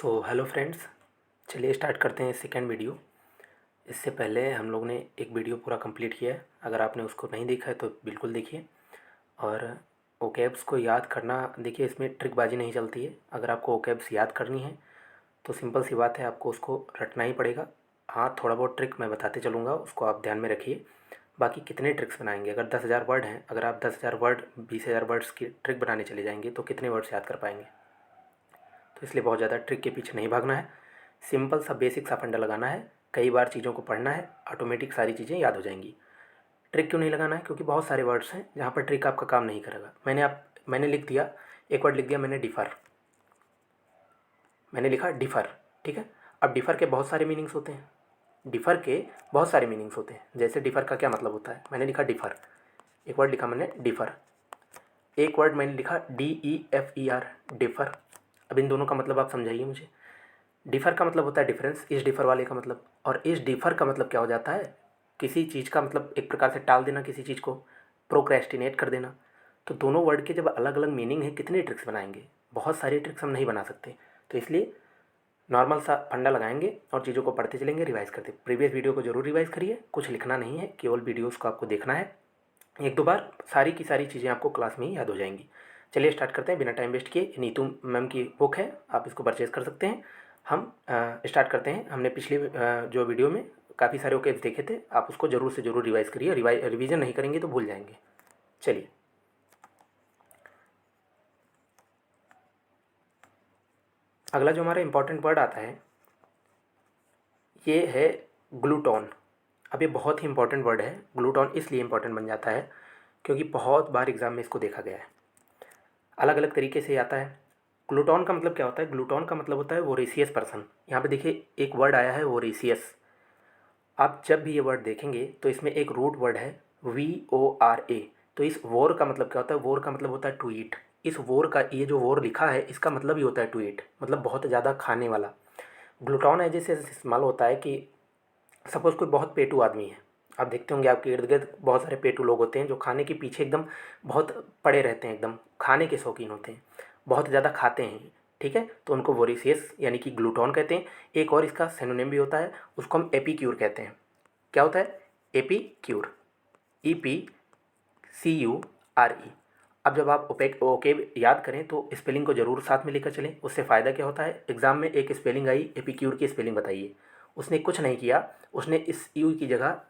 Hello friends, चलिए start करते हैं सेकेंड वीडियो। इससे पहले हम लोग ने एक वीडियो पूरा कंप्लीट किया है। अगर आपने उसको नहीं देखा है तो बिल्कुल देखिए। और ओकेब्स को याद करना, देखिए इसमें ट्रिकबाजी नहीं चलती है। अगर आपको ओकेब्स याद करनी है तो सिंपल सी बात है, आपको उसको रटना ही पड़ेगा। हाँ, थोड़ा बहुत ट्रिक मैं बताते चलूँगा, उसको आप ध्यान में रखिए। बाकी कितने ट्रिक्स बनाएंगे, अगर 10,000 वर्ड हैं, अगर आप 10,000 वर्ड 20,000 वर्ड्स की ट्रिक बनाने चले जाएंगे तो कितने वर्ड्स याद कर पाएंगे। तो इसलिए बहुत ज़्यादा ट्रिक के पीछे नहीं भागना है, सिंपल सा बेसिक सा फंडा लगाना है। कई बार चीज़ों को पढ़ना है, ऑटोमेटिक सारी चीज़ें याद हो जाएंगी। ट्रिक क्यों नहीं लगाना है? क्योंकि बहुत सारे वर्ड्स हैं जहाँ पर ट्रिक आपका काम नहीं करेगा। मैंने लिख दिया, एक वर्ड लिख दिया मैंने, डिफ़र। मैंने लिखा डिफ़र, ठीक है। अब डिफ़र के बहुत सारे मीनिंग्स होते हैं। डिफ़र के बहुत सारे मीनिंग्स होते हैं। जैसे डिफ़र का क्या मतलब होता है, मैंने लिखा डिफ़र, एक वर्ड लिखा मैंने डिफ़र। एक वर्ड मैंने लिखा DEFER, डिफ़र। अब इन दोनों का मतलब आप समझाइए मुझे। डिफ़र का मतलब होता है डिफरेंस, इस डिफ़र वाले का मतलब। और इस डिफ़र का मतलब क्या हो जाता है, किसी चीज़ का मतलब एक प्रकार से टाल देना, किसी चीज़ को प्रोक्रेस्टिनेट कर देना। तो दोनों वर्ड के जब अलग अलग मीनिंग है, कितने ट्रिक्स बनाएंगे? बहुत सारी ट्रिक्स हम नहीं बना सकते। तो इसलिए नॉर्मल सा फंडा लगाएंगे और चीज़ों को पढ़ते चलेंगे, रिवाइज़ करते। प्रीवियस वीडियो को जरूर रिवाइज़ करिए, कुछ लिखना नहीं है, केवल वीडियोज़ को आपको देखना है। एक दो बार सारी की सारी चीज़ें आपको क्लास में ही याद हो जाएंगी। चलिए स्टार्ट करते हैं बिना टाइम वेस्ट किए। नीतू मैम की बुक है, आप इसको परचेज़ कर सकते हैं। हम स्टार्ट करते हैं। हमने पिछले जो वीडियो में काफ़ी सारे ओकेब्स देखे थे, आप उसको ज़रूर से ज़रूर रिवाइज़ करिए। रिवीजन नहीं करेंगे तो भूल जाएंगे। चलिए, अगला जो हमारा इंपॉर्टेंट वर्ड आता है ये है ग्लूटोन। अब ये बहुत ही इंपॉर्टेंट वर्ड है। ग्लूटोन इसलिए इंपॉर्टेंट बन जाता है क्योंकि बहुत बार एग्जाम में इसको देखा गया है, अलग अलग तरीके से आता है। ग्लूटोन का मतलब क्या होता है? ग्लूटोन का मतलब होता है वोरेसियस पर्सन। यहाँ पे देखिए एक वर्ड आया है वोरेसियस। आप जब भी ये वर्ड देखेंगे तो इसमें एक रूट वर्ड है VORA। तो इस वोर का मतलब क्या होता है? वोर का मतलब होता है टू ईट। इस वोर का, ये जो वोर लिखा है इसका मतलब ही होता है टू ईट, मतलब बहुत ज़्यादा खाने वाला। ग्लूटोन है जैसे इस्तेमाल होता है कि सपोज़ कोई बहुत पेटू आदमी है, आप देखते होंगे आपके इर्द गिर्द बहुत सारे पेटू लोग होते हैं जो खाने के पीछे एकदम बहुत पड़े रहते हैं, एकदम खाने के शौकीन होते हैं, बहुत ज़्यादा खाते हैं, ठीक है। तो उनको वोरेसियस यानी कि ग्लूटोन कहते हैं। एक और इसका सिनोनिम भी होता है, उसको हम एपीक्यूर कहते हैं। क्या होता है? एपीक्यूर, EPCURE। अब जब आप ओके याद करें तो स्पेलिंग को जरूर साथ में लेकर चलें। उससे फ़ायदा क्या होता है, एग्जाम में एक स्पेलिंग आई, एपीक्यूर की स्पेलिंग बताइए, उसने कुछ नहीं किया, उसने इस यू की जगह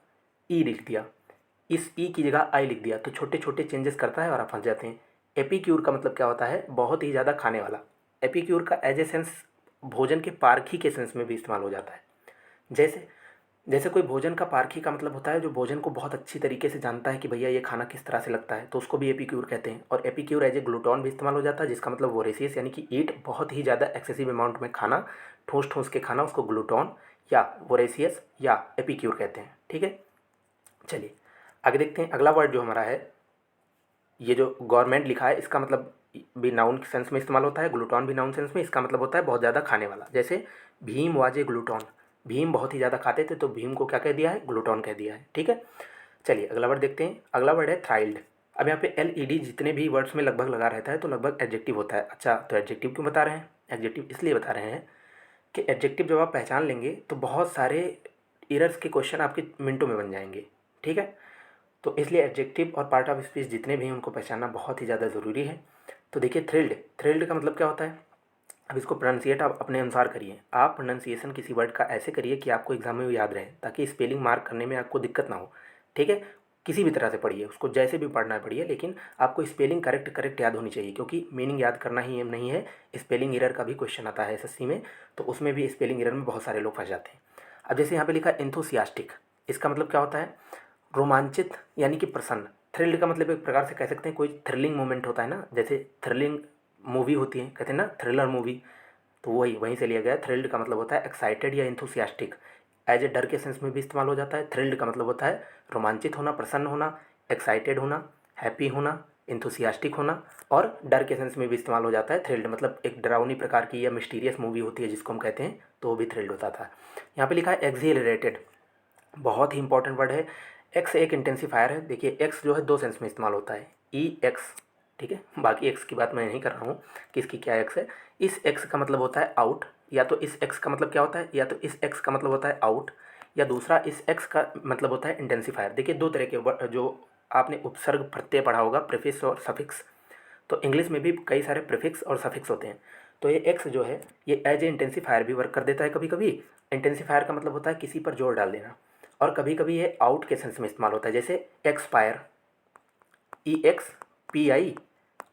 ई लिख दिया, इस ई की जगह आई लिख दिया, तो छोटे छोटे चेंजेस करता है और आप फंस जाते हैं। एपीक्यूर का मतलब क्या होता है? बहुत ही ज़्यादा खाने वाला। एपीक्यूर का एज ए सेंस भोजन के पारखी के सेंस में भी इस्तेमाल हो जाता है। जैसे जैसे कोई भोजन का पारखी का मतलब होता है जो भोजन को बहुत अच्छी तरीके से जानता है कि भैया ये खाना किस तरह से लगता है, तो उसको भी एपीक्यूर कहते हैं। और एपीक्यूर एज ए ग्लूटोन भी इस्तेमाल हो जाता है, जिसका मतलब वोरेसियस यानी कि ईट, बहुत ही ज़्यादा एक्सेसिव अमाउंट में खाना, ठूस ठूस के खाना, उसको ग्लूटोन या वोरेसियस या एपीक्यूर कहते हैं, ठीक है। चलिए आगे देखते हैं। अगला वर्ड जो हमारा है, ये जो गवर्नमेंट लिखा है, इसका मतलब भी नाउन सेंस में इस्तेमाल होता है, ग्लूटोन भी नाउन सेंस में। इसका मतलब होता है बहुत ज़्यादा खाने वाला। जैसे भीम वाजे ग्लूटोन, भीम बहुत ही ज़्यादा खाते थे तो भीम को क्या कह दिया है? ग्लूटोन कह दिया है, ठीक है। चलिए अगला वर्ड देखते हैं। अगला वर्ड है थ्राइल्ड। अब यहाँ पे LED जितने भी वर्ड्स में लगभग लगा रहता है तो लगभग एडजेक्टिव होता है। अच्छा, तो एडजेक्टिव क्यों बता रहे हैं? एडजेक्टिव इसलिए बता रहे हैं कि एडजेक्टिव जब आप पहचान लेंगे तो बहुत सारे एरर्स के क्वेश्चन आपके मिनटों में बन जाएंगे, ठीक है। तो इसलिए एडजेक्टिव और पार्ट ऑफ स्पीच जितने भी हैं उनको पहचानना बहुत ही ज़्यादा ज़रूरी है। तो देखिए थ्रिल्ड, थ्रिल्ड का मतलब क्या होता है? अब इसको प्रोनाउंसिएट आप अपने अनुसार करिए। आप प्रोनाउंसिएशन किसी वर्ड का ऐसे करिए कि आपको एग्जाम में वो याद रहे, ताकि स्पेलिंग मार्क करने में आपको दिक्कत ना हो, ठीक है। किसी भी तरह से पढ़िए उसको, जैसे भी पढ़ना है पढ़िए, लेकिन आपको स्पेलिंग करेक्ट करेक्ट याद होनी चाहिए, क्योंकि मीनिंग याद करना ही एम नहीं है। स्पेलिंग एरर का भी क्वेश्चन आता है SSC में, तो उसमें भी स्पेलिंग एरर में बहुत सारे लोग फंस जाते हैं। अब जैसे यहाँ पे लिखा एंथुसियास्टिक, इसका मतलब क्या होता है? रोमांचित यानी कि प्रसन्न। थ्रिल्ड का मतलब एक प्रकार से कह सकते हैं कोई थ्रिलिंग मोमेंट होता है ना, जैसे थ्रिलिंग मूवी होती है, कहते हैं ना थ्रिलर मूवी, तो वही वहीं से लिया गया है। थ्रिल्ड का मतलब होता है एक्साइटेड या इंथुसियास्टिक। एज ए डर के सेंस में भी इस्तेमाल हो जाता है। थ्रिल्ड का मतलब होता है रोमांचित होना, प्रसन्न होना, एक्साइटेड होना, हैप्पी होना, इंथुसियास्टिक होना। और डर के सेंस में भी इस्तेमाल हो जाता है थ्रिल्ड, मतलब एक डरावनी प्रकार की या मिस्टीरियस मूवी होती है जिसको हम कहते हैं, तो वो भी थ्रिल्ड होता था। यहाँ पे लिखा है एक्सिलरेटेड, बहुत ही इंपॉर्टेंट वर्ड है। एक्स एक इंटेंसिफायर है। देखिए एक्स जो है दो सेंस में इस्तेमाल होता है, EX ठीक है, बाकी एक्स की बात मैं नहीं कर रहा हूँ कि इसकी क्या एक्स है। इस एक्स का मतलब होता है आउट, या तो इस एक्स का मतलब क्या होता है, या तो इस एक्स का मतलब होता है आउट, या दूसरा इस एक्स का मतलब होता है इंटेंसिफायर। देखिए दो तरह के जो आपने उपसर्ग प्रत्यय पढ़ा होगा, प्रीफिक्स और सफिक्स, तो इंग्लिश में भी कई सारे प्रीफिक्स और सफिक्स होते हैं। तो ये एक्स जो है ये एज ए इंटेंसिफायर भी वर्क कर देता है कभी कभी। इंटेंसिफायर का मतलब होता है किसी पर जोर डाल देना, और कभी कभी ये आउट के सेंस में इस्तेमाल होता है, जैसे एक्सपायर, EXPIRE,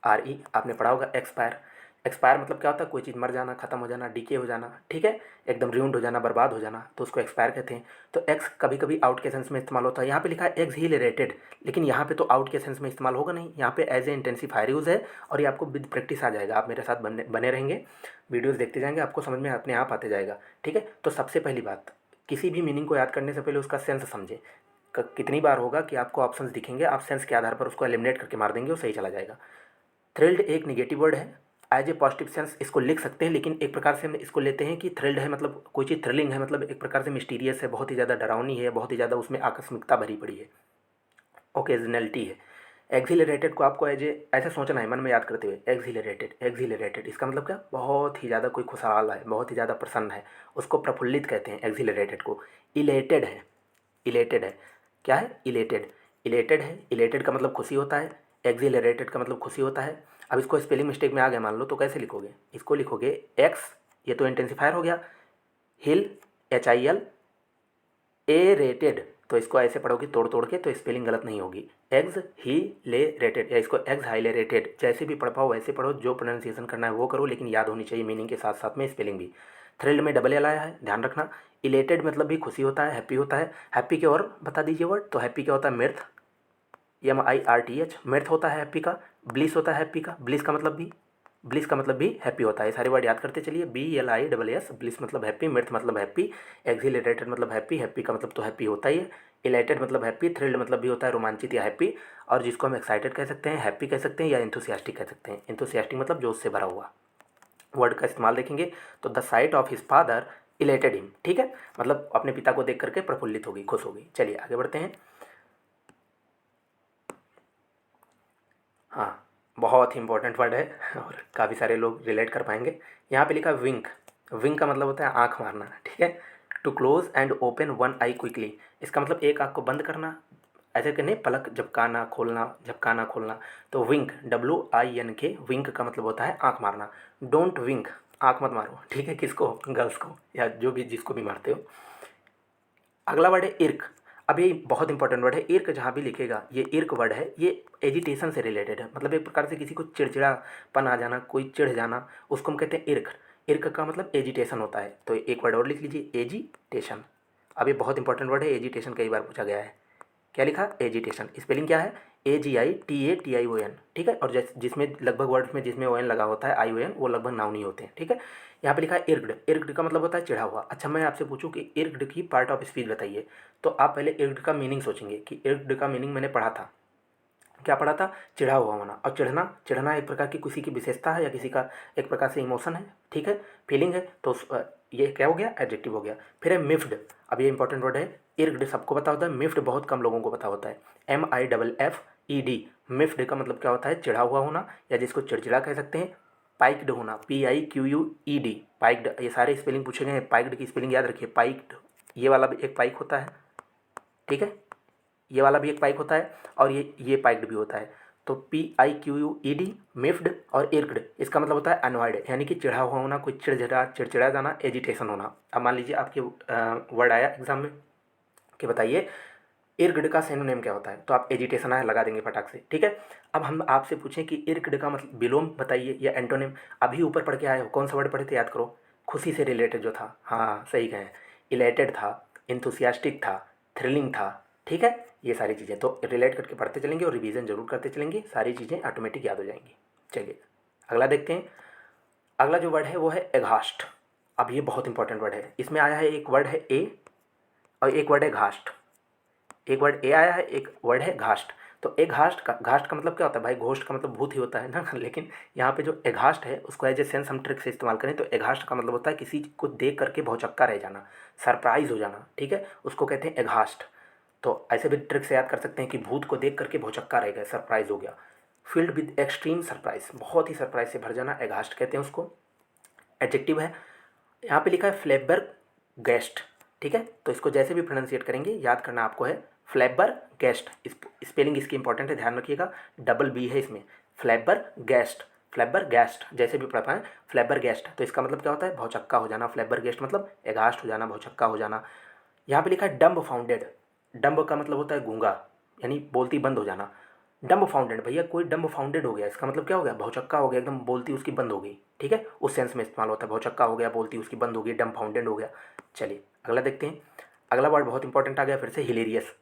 आपने पढ़ा होगा एक्सपायर। एक्सपायर मतलब क्या होता है, कोई चीज़ मर जाना, खत्म हो जाना, डीके हो जाना, ठीक है, एकदम र्यूंड हो जाना, बर्बाद हो जाना, तो उसको एक्सपायर कहते हैं। तो एक्स कभी कभी आउट के सेंस में इस्तेमाल होता है। यहाँ पे लिखा है एक्सहिलरेटेड, लेकिन यहाँ पे तो आउट के सेंस में इस्तेमाल होगा नहीं, यहाँ पे एज ए इंटेंसिफायर यूज़ है, और ये आपको विद प्रैक्टिस आ जाएगा। आप मेरे साथ बने बने रहेंगे, वीडियोज़ देखते जाएंगे, आपको समझ में अपने आप आते जाएगा। ठीक है, तो सबसे पहली बात, किसी भी मीनिंग को याद करने से पहले उसका सेंस समझें। कितनी बार होगा कि आपको ऑप्शंस दिखेंगे, आप सेंस के आधार पर उसको एलिमिनेट करके मार देंगे, वो सही चला जाएगा। थ्रिल्ड एक निगेटिव वर्ड है, एज ए पॉजिटिव सेंस इसको लिख सकते हैं, लेकिन एक प्रकार से हम इसको लेते हैं कि थ्रिल्ड है मतलब कोई चीज़ थ्रिलिंग है, मतलब एक प्रकार से मिस्टीरियस है, बहुत ही ज़्यादा डरावनी है, बहुत ही ज़्यादा उसमें आकस्मिकता भरी पड़ी है, ओकेजनलिटी है। एक्सिलरेटेड को आपको एज ए ऐसे सोचना है, मन में याद करते हुए, एक्सिलरेटेड, एक्सिलरेटेड इसका मतलब क्या, बहुत ही ज़्यादा कोई खुशहाल है, बहुत ही ज़्यादा प्रसन्न है, उसको प्रफुल्लित कहते हैं एक्सिलरेटेड को। इलेटेड है, इलेटेड है, क्या है, इलेटेड, इलेटेड है, इलेटेड का मतलब खुशी होता है, एक्सिलरेटेड का मतलब खुशी होता है। अब इसको स्पेलिंग मिस्टेक में आ गया मान लो, तो कैसे लिखोगे, इसको लिखोगे एक्स, ये तो इंटेंसिफायर हो गया, हिल, HIL, ए रेटेड, तो इसको ऐसे पढ़ोगे तोड़ तोड़ के, तो स्पेलिंग गलत नहीं होगी। एग्ज ही ले रेटेड, या इसको एग्ज हाईले रेटेड, जैसे भी पढ़ पाओ वैसे पढ़ो, जो प्रोनाउंसिएशन करना है वो करो, लेकिन याद होनी चाहिए मीनिंग के साथ साथ में स्पेलिंग भी। थ्रिल्ड में डबल एल आया है, ध्यान रखना। इलेटेड मतलब भी खुशी होता है, हैप्पी होता है। हैप्पी के और बता दीजिए वर्ड, तो हैप्पी क्या होता है, मिर्थ, MIRTH, मिर्थ होता है हैप्पी का। ब्लिस होता है हैप्पी का, ब्लिस का मतलब भी, ब्लिस का मतलब भी हैप्पी होता है। सारे वर्ड याद करते चलिए, BLISS, ब्लिस मतलब हैप्पी, मिर्थ मतलब हैप्पी, एक्सिलरेटेड मतलब हैप्पी, हैप्पी का मतलब तो हैप्पी होता ही है, इलाइटेड मतलब हैप्पी, थ्रिल्ड मतलब भी होता है रोमांचित या हैप्पी, और जिसको हम एक्साइटेड कह सकते हैं, हैप्पी कह सकते हैं, या इंथुसियास्टिक कह सकते हैं। इंथुसियास्टिक मतलब जोश से भरा हुआ। वर्ड का इस्तेमाल देखेंगे तो the site of his father elated him, ठीक है, मतलब अपने पिता को देख करके प्रफुल्लित होगी, खुश होगी। चलिए आगे बढ़ते हैं। हाँ, बहुत ही इंपॉर्टेंट वर्ड है और काफ़ी सारे लोग रिलेट कर पाएंगे। यहाँ पे लिखा विंक, विंक का मतलब होता है आँख मारना, ठीक है। To close and open one eye quickly, इसका मतलब एक आँख को बंद करना, ऐसे कि नहीं, पलक झपकाना खोलना, झपकाना खोलना, तो विंक, WINK, विंक का मतलब होता है आँख मारना। डोंट विंक, आँख मत मारो, ठीक है, किसको, गर्ल्स को, या जो भी जिसको भी मारते हो। अगला वर्ड है इर्क। अब ये बहुत इंपॉर्टेंट वर्ड है इर्क, जहाँ भी लिखेगा ये इर्क वर्ड है, ये एजिटेशन से रिलेटेड है, मतलब एक प्रकार से किसी को चिड़चिड़ापन आ जाना, कोई चिढ़ जाना, उसको हम कहते हैं इर्क। इर्क का मतलब एजिटेशन होता है, तो एक वर्ड और लिख लीजिए, एजिटेशन। अब ये बहुत इंपॉर्टेंट वर्ड है, एजिटेशन कई बार पूछा गया है। क्या लिखा, एजिटेशन, स्पेलिंग क्या है, AGITATION, ठीक है, और जिसमें लगभग वर्ड्स में जिसमें ON लगा होता है, ION, वो लगभग नाउन ही होते हैं, ठीक है। यहाँ पे लिखा है इर्ग्ड, इर्ग्ड का मतलब होता है चिढ़ा हुआ। अच्छा मैं आपसे पूछूं कि इर्ग्ड की पार्ट ऑफ स्पीच बताइए, तो आप पहले इर्ग्ड का मीनिंग सोचेंगे कि इर्ग्ड का मीनिंग मैंने पढ़ा था, क्या पढ़ा था, चिढ़ा हुआ होना। और चिढ़ना, चिढ़ना एक प्रकार की किसी की विशेषता है, या किसी का एक प्रकार से इमोशन है, ठीक है, फीलिंग है, तो ये क्या हो गया, एडजेक्टिव हो गया। फिर है मिफ्ड, अब ये इंपॉर्टेंट वर्ड है। इर्ग्ड सबको पता होता है, मिफ्ड बहुत कम लोगों को पता होता है, MIFFED। मिफ्ड का मतलब क्या होता है, चिढ़ा हुआ होना, या जिसको चिड़चिड़ा कह सकते हैं। पाइक्ड होना, PIQUED, पाइक्ड, ये सारे स्पेलिंग पूछे गए हैं, पाइक्ड की स्पेलिंग याद रखिए, पाइक्ड, ये वाला भी एक पाइक होता है, ठीक है, ये वाला भी एक पाइक होता है, और ये पाइक्ड भी होता है। तो PIQUED, मिफ्ड और इर्क्ड, इसका मतलब होता है अनॉयड, यानी कि चिढ़ा हुआ होना, कोई चिड़चिड़ा जाना, एजिटेशन होना। अब मान लीजिए आपके वर्ड आया एग्जाम में कि बताइए इर्क्ड का सिनोनिम क्या होता है, तो आप एजिटेशन आया लगा देंगे फटाक से, ठीक है। अब हम आपसे पूछें कि इर्क्ड का मतलब विलोम बताइए या एंटोनिम, अभी ऊपर पढ़ के आए हो, कौन सा वर्ड पढ़े थे, याद करो, खुशी से रिलेटेड जो था, हाँ सही कहें, इलेटेड था, इंथुसियास्टिक था, थ्रिलिंग था, ठीक है। ये सारी चीज़ें तो रिलेट करके पढ़ते चलेंगे और रिवीजन जरूर करते चलेंगे, सारी चीज़ें ऑटोमेटिक याद हो जाएंगी। चलिए अगला देखते हैं। अगला जो वर्ड है वो है एघास्ट। अब ये बहुत इंपॉर्टेंट वर्ड है, इसमें आया है एक वर्ड है ए, और एक वर्ड है घास्ट। एक वर्ड ए आया है, एक वर्ड है घास्ट। तो एघास्ट का, घास्ट का मतलब क्या होता है भाई, घोस्ट का मतलब भूत ही होता है ना लेकिन यहाँ पे जो एघास्ट है उसको एज ए सेंस हम ट्रिक से इस्तेमाल करें, तो एघास्ट का मतलब होता है किसी को देख करके भौचक्का रह जाना, सरप्राइज हो जाना, ठीक है, उसको कहते हैं एघास्ट। तो ऐसे भी ट्रिक से याद कर सकते हैं कि भूत को देख करके भौचक्का रह गया, सरप्राइज हो गया। फिल्ड विद एक्सट्रीम सरप्राइज, बहुत ही सरप्राइज से भर जाना, एघास्ट कहते हैं उसको। एडजेक्टिव है, यहाँ पे लिखा है फ्लैबरगैस्ट, ठीक है, तो इसको जैसे भी प्रोनाउंसिएट करेंगे याद करना आपको है फ्लैबरगैस्ट। स्पेलिंग इसकी इंपॉर्टेंट है, ध्यान रखिएगा, डबल बी है इसमें, फ्लैबरगैस्ट, फ्लैबरगैस्ट जैसे भी पढ़ पाएँ, फ्लैबरगैस्ट। तो इसका मतलब क्या होता है, भौचक्का हो जाना, फ्लैबरगैस्ट मतलब एघास्ट हो जाना, भौचक्का हो जाना। यहाँ पे लिखा है डम्ब फाउंडेड, डम्ब का मतलब होता है गूंगा, यानी बोलती बंद हो जाना। डम्ब फाउंडेड, भैया कोई डम्ब फाउंडेड हो गया, इसका मतलब क्या हो गया, भौचक्का हो गया, एकदम बोलती उसकी बंद हो गई, ठीक है, उस सेंस में इस्तेमाल होता है, भौचक्का हो गया, बोलती उसकी बंद हो गई, डम्ब फाउंडेड हो गया। चलिए अगला देखते हैं। अगला वर्ड बहुत इंपॉर्टेंट आ गया फिर से, हिलेरियस।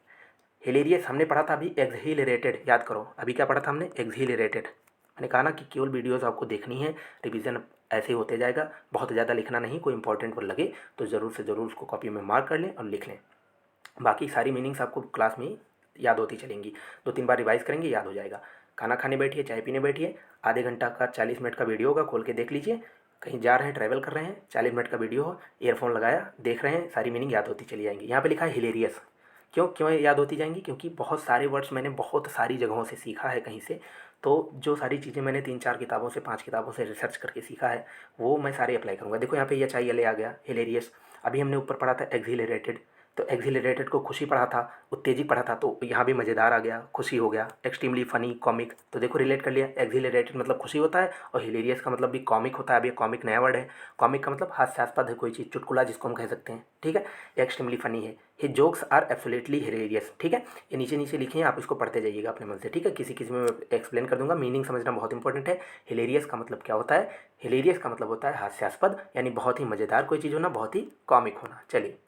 हिलेरियस हमने पढ़ा था अभी एक्सहिलरेटेड, याद करो अभी क्या पढ़ा था हमने, एक्सहिलरेटेड। मैंने कहा ना कि केवल वीडियोस आपको देखनी है, रिवीजन ऐसे ही होते जाएगा, बहुत ज़्यादा लिखना नहीं, कोई इंपॉर्टेंट वर्ड लगे तो ज़रूर से ज़रूर उसको कॉपी में मार्क कर लें और लिख लें। बाकी सारी मीनिंग्स आपको क्लास में याद होती चलेंगी, 2-3 बार रिवाइज करेंगे याद हो जाएगा। खाना खाने बैठिए, चाय पीने बैठिए, आधे घंटा का 40 मिनट का वीडियो होगा, खोल के देख लीजिए। कहीं जा रहे हैं, ट्रैवल कर रहे हैं, 40 मिनट का वीडियो हो, ईयरफोन लगाया, देख रहे हैं, सारी मीनिंग याद होती चली जाएंगी। यहाँ पे लिखा है हिलेरियस, क्यों क्यों याद होती जाएंगी, क्योंकि बहुत सारे वर्ड्स मैंने बहुत सारी जगहों से सीखा है कहीं से, तो जो सारी चीज़ें मैंने 3-4 किताबों से, 5 किताबों से रिसर्च करके सीखा है वो मैं सारे अप्लाई करूँगा। देखो यहाँ पे एच आई एल ए आ गया, हिलेरियस। अभी हमने ऊपर पढ़ा था एक्सिलरेटेड, तो एक्सिलरेटेड को खुशी पढ़ा था, उत्तेजित पढ़ा था, तो यहाँ भी मज़ेदार आ गया, खुशी हो गया। एक्सट्रीमली फ़नी, कॉमिक, तो देखो रिलेट कर लिया, एक्सिलरेटेड मतलब खुशी होता है और हिलेरियस का मतलब भी कॉमिक होता है। अब ये कॉमिक नया वर्ड है, कॉमिक का मतलब हास्यास्पद है, कोई चीज़, चुटकुला जिसको हम कह सकते हैं, ठीक है। एक्सट्रीमली फ़नी है, his jokes are absolutely hilarious, ठीक है। ये नीचे नीचे लिखे हैं, आप इसको पढ़ते जाइएगा अपने मन से, ठीक है। किसी किसी में एक्सप्लेन कर दूंगा, मीनिंग समझना बहुत इंपॉर्टेंट है। हिलेरियस का मतलब क्या होता है, हिलेरियस का मतलब होता है हास्यास्पद, यानी बहुत ही मज़ेदार कोई चीज़ होना, बहुत ही कॉमिक होना। चलिए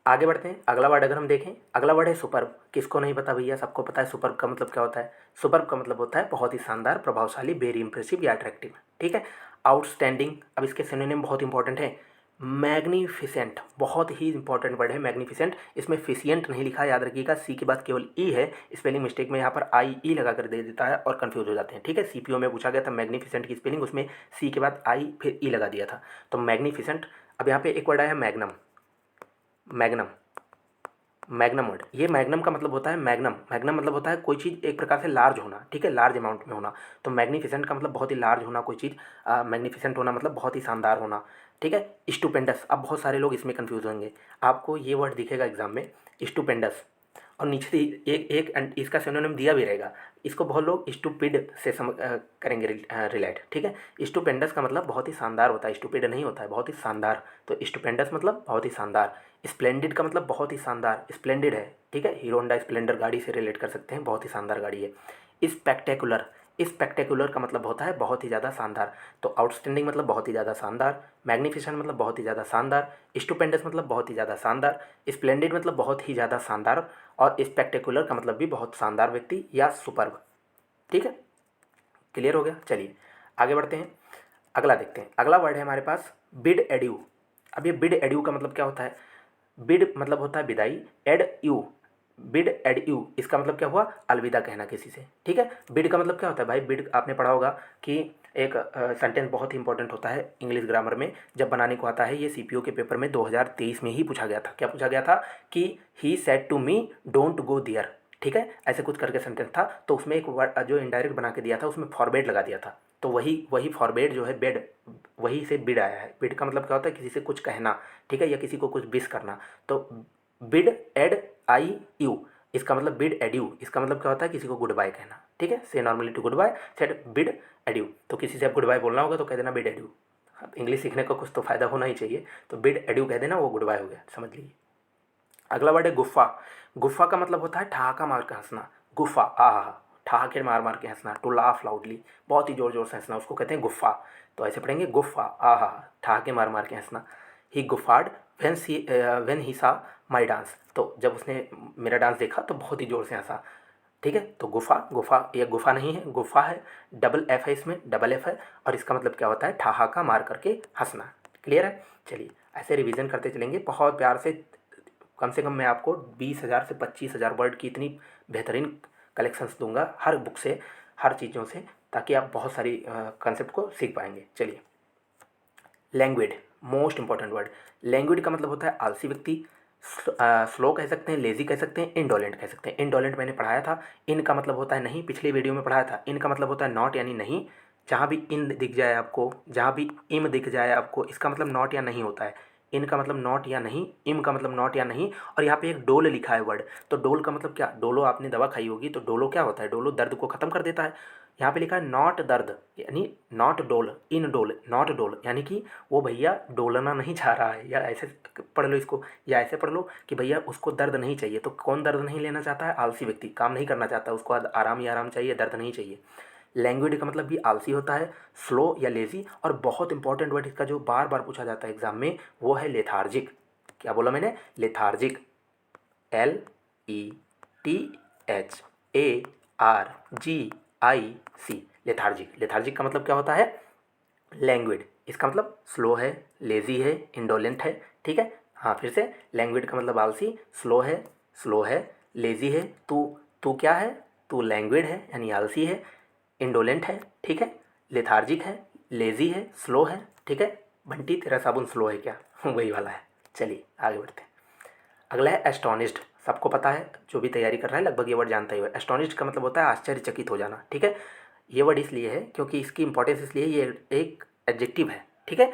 आगे बढ़ते हैं। अगला वर्ड अगर हम देखें, अगला वर्ड है सुपर्ब। किसको नहीं पता भैया, सबको पता है सुपर्ब का मतलब क्या होता है। सुपर्ब का मतलब होता है बहुत ही शानदार, प्रभावशाली, वेरी इंप्रेसिव या अट्रैक्टिव, ठीक है। आउटस्टैंडिंग, अब इसके सिनोनिम बहुत इंपॉर्टेंट है। मैग्निफिसेंट, बहुत ही इंपॉर्टेंट वर्ड है मैग्निफिसेंट। इसमें फिशियंट नहीं लिखा, याद रखिएगा, सी के बाद केवल ई है, स्पेलिंग मिस्टेक में यहाँ पर आई ई लगा कर दे देता है और कंफ्यूज हो जाते हैं, ठीक है। सीपीओ में पूछा गया था मैग्निफिसेंट की स्पेलिंग, उसमें सी के बाद आई फिर ई लगा दिया था, तो मैग्निफिसेंट। अब यहाँ पे एक वर्ड आया मैग्नम, मैग्नम, मैग्नम वर्ड, ये मैग्नम का मतलब होता है मैग्नम, मैग्नम मतलब होता है कोई चीज़ एक प्रकार से लार्ज होना, ठीक है, लार्ज अमाउंट में होना। तो मैग्निफिसेंट का मतलब बहुत ही लार्ज होना, कोई चीज़ मैग्निफिसेंट होना मतलब बहुत ही शानदार होना, ठीक है। स्टुपेंडस, अब बहुत सारे लोग इसमें कंफ्यूज होंगे, आपको ये वर्ड दिखेगा एग्जाम में, स्टुपेंडस, और नीचे से एक एक इसका सिनोनिम दिया भी रहेगा। इसको बहुत लोग स्टूपिड से करेंगे रिलेट, ठीक है। स्टूपेंडस का मतलब बहुत ही शानदार होता है, स्टूपिड नहीं होता है, बहुत ही शानदार। तो स्टूपेंडस मतलब बहुत ही शानदार। स्प्लेंडिड का मतलब बहुत ही शानदार, स्प्लेंडिड है, ठीक है, हीरो होंडा स्प्लेंडर गाड़ी से रिलेट कर सकते हैं, बहुत ही शानदार गाड़ी है। स्पेक्टेकुलर, स्पेक्टेकुलर का मतलब होता है बहुत ही ज़्यादा शानदार। तो आउटस्टैंडिंग मतलब बहुत ही ज़्यादा शानदार, मैग्निफिसेंट मतलब बहुत ही ज़्यादा शानदार, स्टुपेंडस मतलब बहुत ही ज़्यादा शानदार, स्प्लेंडिड मतलब बहुत ही ज़्यादा शानदार, और स्पेक्टेकुलर का मतलब भी बहुत शानदार व्यक्ति या सुपर्ब, ठीक है। क्लियर हो गया, चलिए आगे बढ़ते हैं। अगला देखते हैं, अगला वर्ड है हमारे पास बिड एड्यू। अब ये बिड एड्यू का मतलब क्या होता है, बिड मतलब होता है विदाई, adieu, bid adieu, इसका मतलब क्या हुआ, अलविदा कहना किसी से, ठीक है। बिड का मतलब क्या होता है भाई, बिड आपने पढ़ा होगा कि एक सेंटेंस बहुत ही इंपॉर्टेंट होता है इंग्लिश ग्रामर में जब बनाने को आता है। ये सीपीओ के पेपर में 2023 में ही पूछा गया था। क्या पूछा गया था कि he said to me don't go there, ठीक है, ऐसे कुछ करके सेंटेंस था। तो उसमें एक वर्ड जो इनडायरेक्ट बना के दिया था, उसमें फॉरबेड लगा दिया था, तो वही वही फॉरबेड जो है बेड, वही से बिड आया है। बिड का मतलब क्या होता है, किसी से कुछ कहना, ठीक है, या किसी को कुछ विश करना। तो बिड एड आई यू, इसका मतलब बिड एड्यू, इसका मतलब क्या होता है, किसी को गुड बाय कहना, ठीक है। से normally to goodbye, said bid adieu, तो किसी से आप गुड बाय बोलना होगा तो कह देना बिड एड्यू। अब इंग्लिश सीखने का कुछ तो फ़ायदा होना ही चाहिए, तो बिड एड्यू कह देना, वो गुड बाय हो गया, समझ लीजिए। अगला वर्ड है गुफ़ा। गुफ़ा का मतलब होता है ठहाका मार के हंसना, गुफ़ा, आहा, ठहाके मार मार के हंसना, टू लाफ लाउडली, बहुत ही ज़ोर ज़ोर से हंसना, उसको कहते हैं गुफ़ा। तो ऐसे पढ़ेंगे गुफ़ा, आहा, ठहाके मार मार के हंसना। ही गुफ़ाड व्हेन ही सा माई डांस, तो जब उसने मेरा डांस देखा तो बहुत ही ज़ोर से हंसा, ठीक है। तो गुफ़ा, गुफ़ा ये गुफ़ा नहीं है, गुफ़ा है, डबल एफ है इसमें, डबल एफ है, और इसका मतलब क्या होता है, ठहाका मार करके हंसना। क्लियर है, चलिए ऐसे रिवीजन करते चलेंगे बहुत प्यार से। कम से कम मैं आपको 20,000 से 25,000 वर्ड की इतनी बेहतरीन कलेक्शंस दूंगा हर बुक से, हर चीज़ों से, ताकि आप बहुत सारी कंसेप्ट को सीख पाएंगे। चलिए, language, most important word. Language का मतलब होता है आलसी व्यक्ति, स्लो कह सकते हैं, लेज़ी कह सकते हैं, इंडोलेंट कह सकते हैं। इंडोलेंट मैंने पढ़ाया था, इन का मतलब होता है नहीं, पिछली वीडियो में पढ़ाया था। इन का मतलब होता है नॉट यानी नहीं। जहाँ भी इन दिख जाए आपको, जहाँ भी इम दिख जाए आपको, इसका मतलब नॉट या नहीं होता है। इन का मतलब नॉट या नहीं, इम का मतलब नॉट या नहीं। और यहाँ पे एक डोल लिखा है वर्ड, तो डोल का मतलब क्या? डोलो आपने दवा खाई होगी, तो डोलो क्या होता है? डोलो दर्द को ख़त्म कर देता है। यहाँ पे लिखा है नॉट दर्द, यानी नॉट डोल, इन डोल, नॉट डोल, यानी कि वो भैया डोलना नहीं चाह रहा है। या ऐसे पढ़ लो इसको, या ऐसे पढ़ लो कि भैया उसको दर्द नहीं चाहिए। तो कौन दर्द नहीं लेना चाहता है? आलसी व्यक्ति, काम नहीं करना चाहता, उसको आराम ही आराम चाहिए, दर्द नहीं चाहिए। लैंग्विड का मतलब भी आलसी होता है, स्लो या लेज़ी। और बहुत इंपॉर्टेंट वर्ड इसका जो बार बार पूछा जाता है एग्जाम में, वो है लेथार्जिक। क्या बोला मैंने? Lethargic, LETHARGIC, lethargic. लेथार्जिक का मतलब क्या होता है? लैंग्विड। इसका मतलब स्लो है, लेज़ी है, इंडोलेंट है। ठीक है, हाँ फिर से, लैंग्विड का मतलब आलसी, स्लो है, लेज़ी है। तू तू क्या है? तू लैंग्विड है यानी आलसी है, इंडोलेंट है, ठीक है, लेथार्जिक है, लेज़ी है, स्लो है। ठीक है, बंटी तेरा साबुन स्लो है क्या? वही वाला है। चलिए आगे बढ़ते हैं। अगला है एस्टोनिश्ड। सबको पता है, जो भी तैयारी कर रहा है लगभग ये वर्ड जानता ही हो। एस्टोनिश्ड का मतलब होता है आश्चर्यचकित हो जाना। ठीक है, ये वर्ड इसलिए है क्योंकि इसकी इंपॉर्टेंस इसलिए, ये एक एडजेक्टिव है। ठीक है,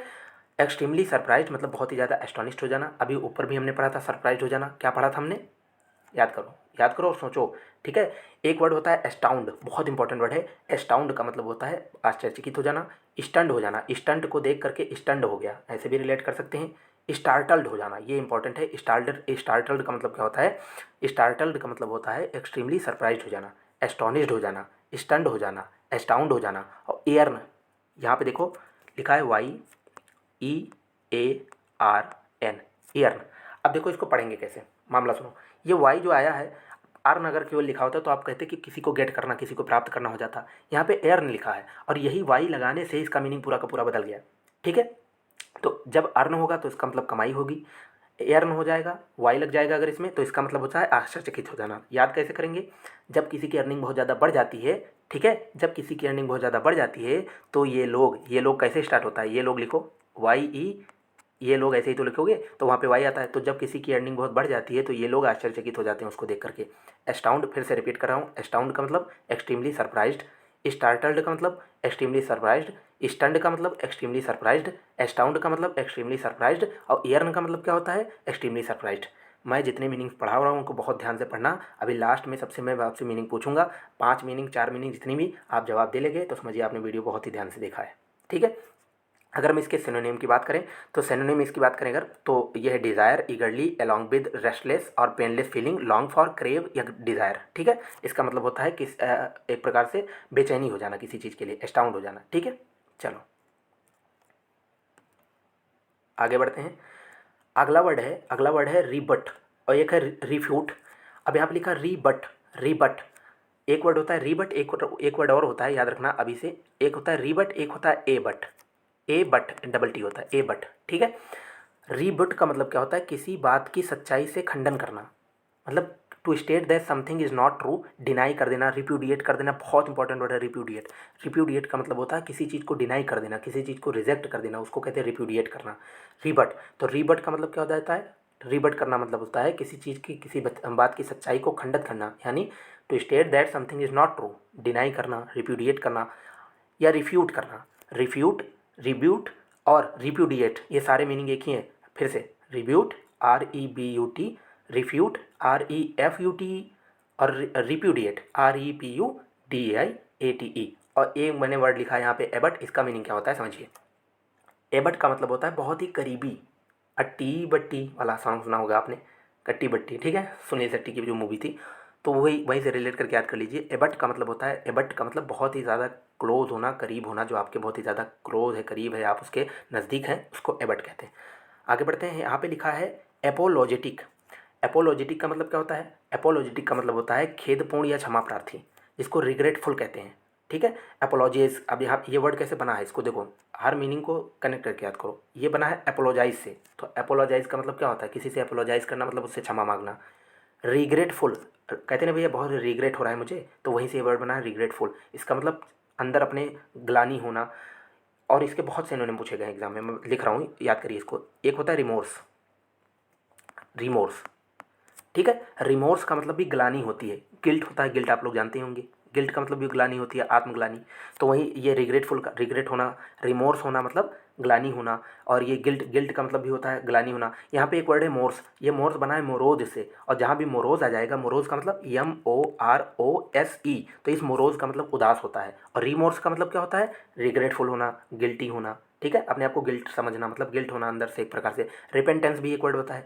एक्सट्रीमली सरप्राइज्ड मतलब बहुत ही ज़्यादा एस्टोनिश्ड हो जाना। अभी ऊपर भी हमने पढ़ा था सरप्राइज्ड हो जाना। क्या पढ़ा था हमने? याद करो, याद करो और सोचो। ठीक है, एक वर्ड होता है एस्टाउंड, बहुत इंपॉर्टेंट वर्ड है। एस्टाउंड का मतलब होता है आश्चर्यचकित हो जाना, स्टंड हो जाना, स्टंट को देख करके स्टंड हो गया, ऐसे भी रिलेट कर सकते हैं। स्टार्टल्ड हो जाना, ये इंपॉर्टेंट है। स्टार्टल्ड का मतलब क्या होता है? स्टार्टल्ड का मतलब होता है एक्सट्रीमली सरप्राइज्ड हो जाना, एस्टोनिश्ड हो जाना, स्टंड हो जाना, एस्टाउंड हो जाना। और एयर्न, यहाँ पे देखो लिखा है YEARN, ईयर्न। अब देखो इसको पढ़ेंगे कैसे, मामला सुनो। ये वाई जो आया है, अर्न अगर केवल लिखा होता तो आप कहते कि किसी को गेट करना, किसी को प्राप्त करना हो जाता। यहाँ पे एर्न लिखा है और यही वाई लगाने से इसका मीनिंग पूरा का पूरा बदल गया। ठीक है, तो जब अर्न होगा तो इसका मतलब कमाई होगी, एर्न हो जाएगा, वाई लग जाएगा अगर इसमें, तो इसका मतलब होता है आश्चर्यचकित हो जाना। याद कैसे करेंगे? जब किसी की अर्निंग बहुत ज़्यादा बढ़ जाती है, ठीक है, जब किसी की अर्निंग बहुत ज़्यादा बढ़ जाती है तो ये लोग कैसे स्टार्ट होता है? ये लोग लिखो, YE, ये लोग ऐसे ही तो लिखोगे तो वहाँ पे वाई आता है। तो जब किसी की अर्निंग बहुत बढ़ जाती है तो ये लोग आश्चर्यचकित हो जाते हैं उसको देख करके। एस्टाउंड, फिर से रिपीट कर रहा हूँ, एस्टाउंड का मतलब एक्सट्रीमली सरप्राइज्ड, स्टार्टल्ड का मतलब एक्सट्रीमली सरप्राइज्ड, स्टंड का मतलब एक्सट्रीमली सरप्राइज्ड, एस्टाउंड का मतलब एक्सट्रीमली सरप्राइज्ड, और ईयर्न का मतलब क्या होता है? Extremely surprised. मैं जितने मीनिंग्स पढ़ा रहा हूँ उनको बहुत ध्यान से पढ़ना। अभी लास्ट में सबसे मैं आपसे मीनिंग पूछूंगा, 5 मीनिंग 4 मीनिंग जितनी भी आप जवाब दे लेंगे तो समझिए आपने वीडियो बहुत ही ध्यान से देखा है। ठीक है, अगर हम इसके सिनोनिम की बात करें तो सिनोनिम इसकी बात करें अगर, तो ये है desire, eagerly, along with, restless और painless feeling, long for, crave या डिज़ायर। ठीक है, इसका मतलब होता है कि एक प्रकार से बेचैनी हो जाना किसी चीज़ के लिए, एस्टाउंड हो जाना। ठीक है, चलो आगे बढ़ते हैं। अगला वर्ड है रीबट और एक है रिफ्यूट। अब यहाँ पे लिखा रीबट, रीबट एक वर्ड होता है रीबट, एक वर्ड और होता है, याद रखना अभी से। एक होता है रीबट, एक होता है abut, abut double T होता है, ए बट। ठीक है, रीबट का मतलब क्या होता है? किसी बात की सच्चाई से खंडन करना, मतलब to state that something is not true, deny कर देना, रिप्यूडिएट कर देना। बहुत इंपॉर्टेंट वर्ड है रिप्यूडिएट। रिप्यूडिएट का मतलब होता है किसी चीज़ को डिनाई कर देना, किसी चीज़ को रिजेक्ट कर देना, उसको कहते हैं रिप्यूडिएट करना। रीबट, तो रीबट का मतलब क्या हो जाता है? रीबट करना मतलब होता है किसी चीज़ की, किसी बात की सच्चाई को खंडित करना, यानी to state that something is not true, deny करना, रिप्यूडिएट करना या रिफ्यूट करना। रिफ्यूट, रिब्यूट और रिप्यूडिएट, ये सारे मीनिंग एक ही हैं। फिर से, रिब्यूट REBUT, रिफ्यूट REFUTE और रिप्यूडिएट REPUDIATE। और एक मैंने वर्ड लिखा है यहाँ पे एबट, इसका मीनिंग क्या होता है समझिए। एबट का मतलब होता है बहुत ही करीबी। अट्टी बट्टी वाला सॉन्ग सुना होगा आपने, कट्टी बट्टी, ठीक है, सुनील शेट्टी की जो मूवी थी, तो वही वहीं से रिलेट करके याद कर लीजिए। एबट का मतलब होता है, एबट का मतलब बहुत ही ज़्यादा क्लोज होना, करीब होना, जो आपके बहुत ही ज़्यादा क्लोज है, करीब है, आप उसके नज़दीक हैं, उसको एबट कहते हैं। आगे बढ़ते हैं, यहाँ पे लिखा है एपोलॉजेटिक। एपोलॉजेटिक का मतलब क्या होता है? एपोलॉजेटिक का मतलब होता है खेदपूर्ण या क्षमा प्रार्थी, जिसको रिग्रेटफुल कहते हैं। ठीक है, एपोलॉजेज। अब यहाँ ये वर्ड कैसे बना है इसको देखो, हर मीनिंग को कनेक्ट करके याद करो। ये बना है एपोलॉजाइज से, तो एपोलॉजाइज का मतलब क्या होता है? किसी से एपोलॉजाइज करना मतलब उससे क्षमा मांगना। रिग्रेटफुल कहते हैं ना भैया बहुत रिग्रेट हो रहा है मुझे, तो वहीं से ये वर्ड बना है रिग्रेटफुल। इसका मतलब अंदर अपने ग्लानि होना। और इसके बहुत से इन्होंने पूछे गए एग्जाम में, मैं लिख रहा हूँ, याद करिए इसको। एक होता है रिमोर्स, रिमोर्स, ठीक है। रिमोर्स का मतलब भी ग्लानि होती है। गिल्ट होता है, गिल्ट आप लोग जानते होंगे, गिल्ट का मतलब भी ग्लानि होती है, आत्मग्लानि। तो वही ये रिग्रेटफुल का रिग्रेट होना, रिमोर्स होना मतलब ग्लानि होना, और ये गिल्ट, गिल्ट का मतलब भी होता है ग्लानि होना। यहाँ पे एक वर्ड है मोर्स, ये मोर्स बना है मोरोज से, और जहाँ भी मोरोज आ जाएगा, मोरोज का मतलब MOROSE, तो इस मोरोज का मतलब उदास होता है। और रिमोर्स का मतलब क्या होता है? रिग्रेटफुल होना, गिल्टी होना, ठीक है। अपने आप को गिल्ट समझना, मतलब गिल्ट होना अंदर से एक प्रकार से। रिपेंटेंस भी एक वर्ड होता है,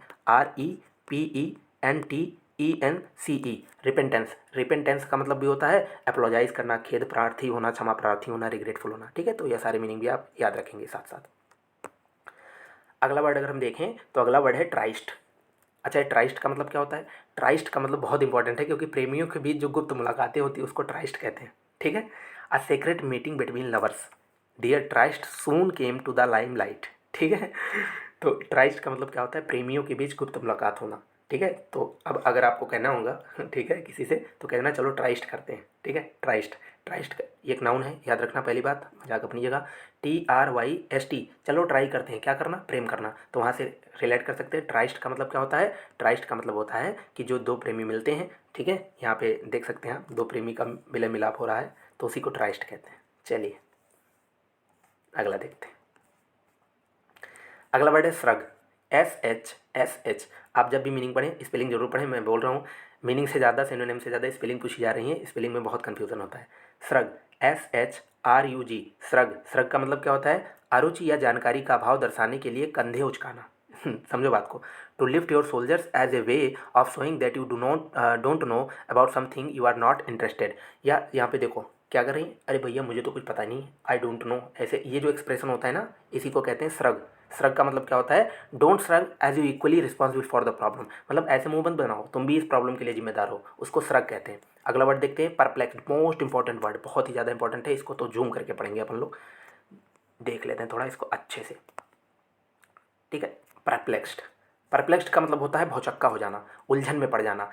REPENTENCE, रिपेंटेंस। रिपेंटेंस का मतलब भी होता है अपोलोजाइज करना, खेद प्रार्थी होना, क्षमा प्रार्थी होना, रिग्रेटफुल होना, ठीक है। तो ये सारे मीनिंग भी आप याद रखेंगे साथ साथ। अगला वर्ड अगर हम देखें तो अगला वर्ड है ट्राइस्ट। अच्छा, ट्राइस्ट का मतलब क्या होता है? ट्राइस्ट का मतलब बहुत इंपॉर्टेंट है, क्योंकि प्रेमियों के बीच जो गुप्त मुलाकातें होती है उसको ट्राइस्ट कहते हैं, ठीक है। A secret meeting between lovers, their tryst soon came to the limelight, ठीक है। तो ट्राइस्ट का मतलब क्या होता है? प्रेमियों के बीच गुप्त मुलाकात होना, ठीक है। तो अब अगर आपको कहना होगा ठीक है किसी से, तो कहना चलो ट्राइस्ट करते हैं, ठीक है। ट्राइस्ट, ट्राइस्ट ये एक नाउन है, याद रखना। पहली बात, मजाक अपनी जगह। TRYST, चलो ट्राई करते हैं, क्या करना? प्रेम करना। तो वहाँ से रिलेट कर सकते हैं। ट्राइस्ट का मतलब क्या होता है? ट्राइस्ट का मतलब होता है कि जो दो प्रेमी मिलते हैं, ठीक है। यहाँ पे देख सकते हैं आप, दो प्रेमी का मिलन मिलाप हो रहा है, तो उसी को ट्राइस्ट कहते हैं। चलिए अगला देखते हैं। अगला वर्ड है श्रग, SHSH। आप जब भी मीनिंग पढ़ें स्पेलिंग जरूर पढ़ें, मैं बोल रहा हूँ मीनिंग से ज़्यादा, सिनोनिम से ज़्यादा स्पेलिंग पूछी जा रही है, स्पेलिंग में बहुत कन्फ्यूजन होता है। Shrug, SHRUG, shrug. श्रग का मतलब क्या होता है? अरुचि या जानकारी का अभाव दर्शाने के लिए कंधे उचकाना। समझो बात को। To lift your shoulders as a way of showing that you don't know about something you are not interested. या यहाँ पे देखो क्या कर रही हैं, अरे भैया मुझे तो कुछ पता नहीं, आई डोंट नो, ऐसे ये जो एक्सप्रेशन होता है ना, इसी को कहते हैं श्रग। श्रग का मतलब क्या होता है? Don't shrug as you equally responsible for the problem, मतलब ऐसे मुंह बंद बनाओ, तुम भी इस प्रॉब्लम के लिए जिम्मेदार हो, उसको श्रग कहते हैं। अगला वर्ड देखते हैं, परप्लेक्स्ड। मोस्ट इंपॉर्टेंट वर्ड, बहुत ही ज़्यादा इंपॉर्टेंट है, इसको तो जूम करके पढ़ेंगे अपन लोग। देख लेते हैं थोड़ा इसको अच्छे से, ठीक है। परप्लेक्स्ड, परप्लेक्स्ड का मतलब होता है भौचक्का हो जाना, उलझन में पड़ जाना।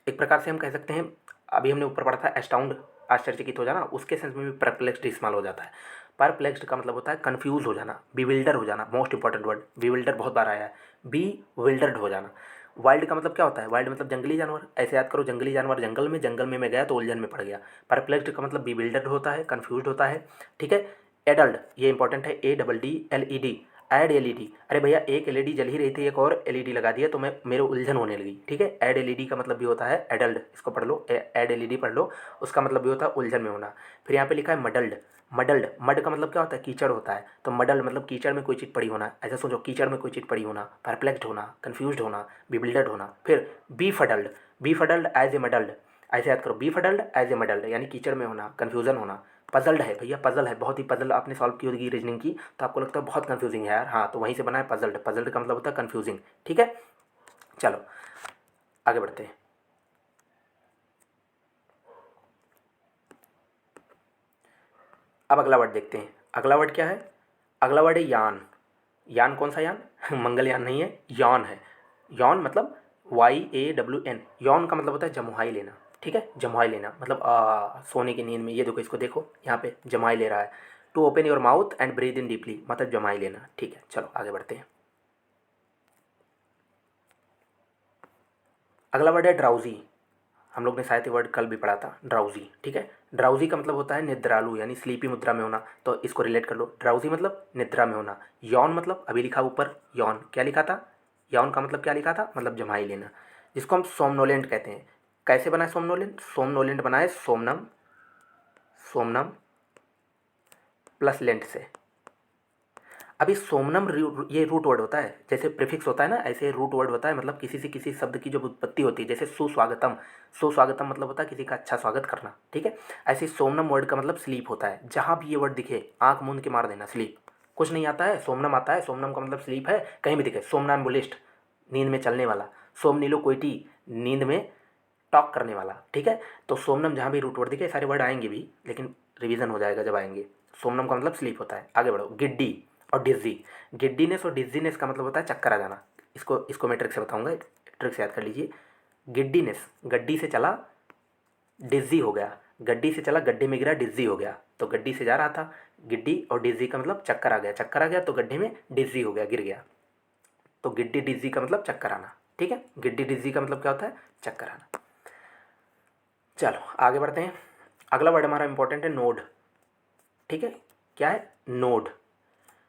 एक प्रकार से हम कह सकते हैं, अभी हमने ऊपर पढ़ा था एस्टाउंड, आश्चर्यचकित हो जाना, उसके सेंस में भी परप्लेक्स्ड इस्तेमाल हो जाता है। परप्लेक्स्ड का मतलब होता है कन्फ्यूज हो जाना, बिविल्डर हो जाना। मोस्ट इंपॉर्टेंट वर्ड बिविल्डर बहुत बार आया है, बी विल्डर्ड हो जाना। वाइल्ड का मतलब क्या होता है? वाइल्ड मतलब जंगली जानवर, ऐसे याद करो, जंगली जानवर जंगल में, जंगल में मैं गया तो उलझन में पड़ गया। परप्लेक्स्ड का मतलब बिविल्डर्ड होता है, कन्फ्यूज्ड होता है, ठीक है। एडल्ट, ये इंपॉर्टेंट है, ADDLED, ऐड LED। अरे भैया एक LED जल ही रही थी, एक और LED लगा दिया तो मैं मेरे उलझन होने लगी, ठीक है। ऐड LED का मतलब भी होता है एडल्ट, इसको पढ़ लो, ऐड LED पढ़ लो, उसका मतलब भी होता है उलझन में होना। फिर यहाँ पे लिखा है मडल्ड, मडल्ड, मड का मतलब क्या होता है? कीचड़ होता है, तो मडल्ड मतलब कीचड़ में कोई चीज़ पड़ी होना, ऐसा सोचो, कीचड़ में कोई चीज़ पड़ी होना, परप्लेक्स्ड होना, कन्फ्यूज्ड होना, बिबिल्डर्ड होना। फिर befuddled, befuddled as a muddled, ऐसे याद करो, befuddled as a muddled, यानी कीचड़ में होना, कन्फ्यूजन होना। पजल्ड है भैया, पजल है, बहुत ही पजल आपने सॉल्व की होगी रीजनिंग की, तो आपको लगता है बहुत कन्फ्यूजिंग है यार, हाँ, तो वहीं से बना है पजल्ड। पजल्ड का मतलब होता है कन्फ्यूजिंग, ठीक है। चलो आगे बढ़ते हैं। अब अगला वर्ड देखते हैं। अगला वर्ड क्या है? अगला वर्ड है यान। यान कौन सा यान? मंगलयान नहीं है, यौन है। यौन मतलब YAWN। यौन का मतलब होता है जमुहाई लेना, ठीक है। जमुहाई लेना मतलब सोने की नींद में, ये देखो, इसको देखो यहाँ पे जमुहाई ले रहा है। To open your mouth and breathe in deeply, मतलब जमुहाई लेना, ठीक है। चलो आगे बढ़ते हैं। अगला वर्ड है ड्राउजी। हम लोग ने शायद ये वर्ड कल भी पढ़ा था, ड्राउजी, ठीक है। ड्राउजी का मतलब होता है निद्रालु, यानी स्लीपी मुद्रा में होना, तो इसको रिलेट कर लो। ड्राउजी मतलब निद्रा में होना। यौन मतलब अभी लिखा ऊपर, यौन क्या लिखा था? यौन का मतलब क्या लिखा था? मतलब जमाई लेना, जिसको हम सोमनोलेंट कहते हैं। कैसे बना है सोमनोलेंट? सोमनोलेंट बना है सोमनम, सोमनम प्लस लेंट से। अभी सोमनम ये रूट वर्ड होता है, जैसे प्रीफिक्स होता है ना, ऐसे रूट वर्ड होता है, मतलब किसी से किसी शब्द की जो उत्पत्ति होती है, जैसे सुस्वागतम, सुस्वागतम मतलब होता है किसी का अच्छा स्वागत करना, ठीक है। ऐसे सोमनम वर्ड का मतलब स्लीप होता है। जहाँ भी ये वर्ड दिखे आंख मूंद के मार देना, स्लीप। कुछ नहीं आता है, सोमनम आता है, सोमनम का मतलब स्लीप है, कहीं भी दिखे। सोमनैम्बुलिस्ट, नींद में चलने वाला। सोमनीलो कोइटी, नींद में टॉक करने वाला, ठीक है। तो सोमनम जहाँ भी रूट वर्ड दिखे, सारे वर्ड आएंगे भी, लेकिन रिवीजन हो जाएगा जब आएंगे। सोमनम का मतलब स्लीप होता है। आगे बढ़ो, गिड्डी और डिज्जी। गिड्डीनेस और डिज्जीनेस का मतलब होता है चक्कर आ जाना। इसको इसको मैं ट्रिक से बताऊंगा, ट्रिक से याद कर लीजिए। गिड्डीनेस, गड्डी से चला डिज्जी हो गया, गड्डी से चला गड्ढे में गिरा डिज्जी हो गया, तो गड्डी से जा रहा था, गिड्डी और डिज्जी का मतलब चक्कर आ गया, चक्कर आ गया तो गड्ढे में डिज्जी हो गया, गिर गया। तो गिड्डी डिज्जी का मतलब चक्कर आना, ठीक है। गिड्डी डिज्जी का मतलब क्या होता है, चक्कर आना। चलो आगे बढ़ते हैं। अगला वर्ड हमारा इंपॉर्टेंट है नोड। ठीक है, क्या है, नोड।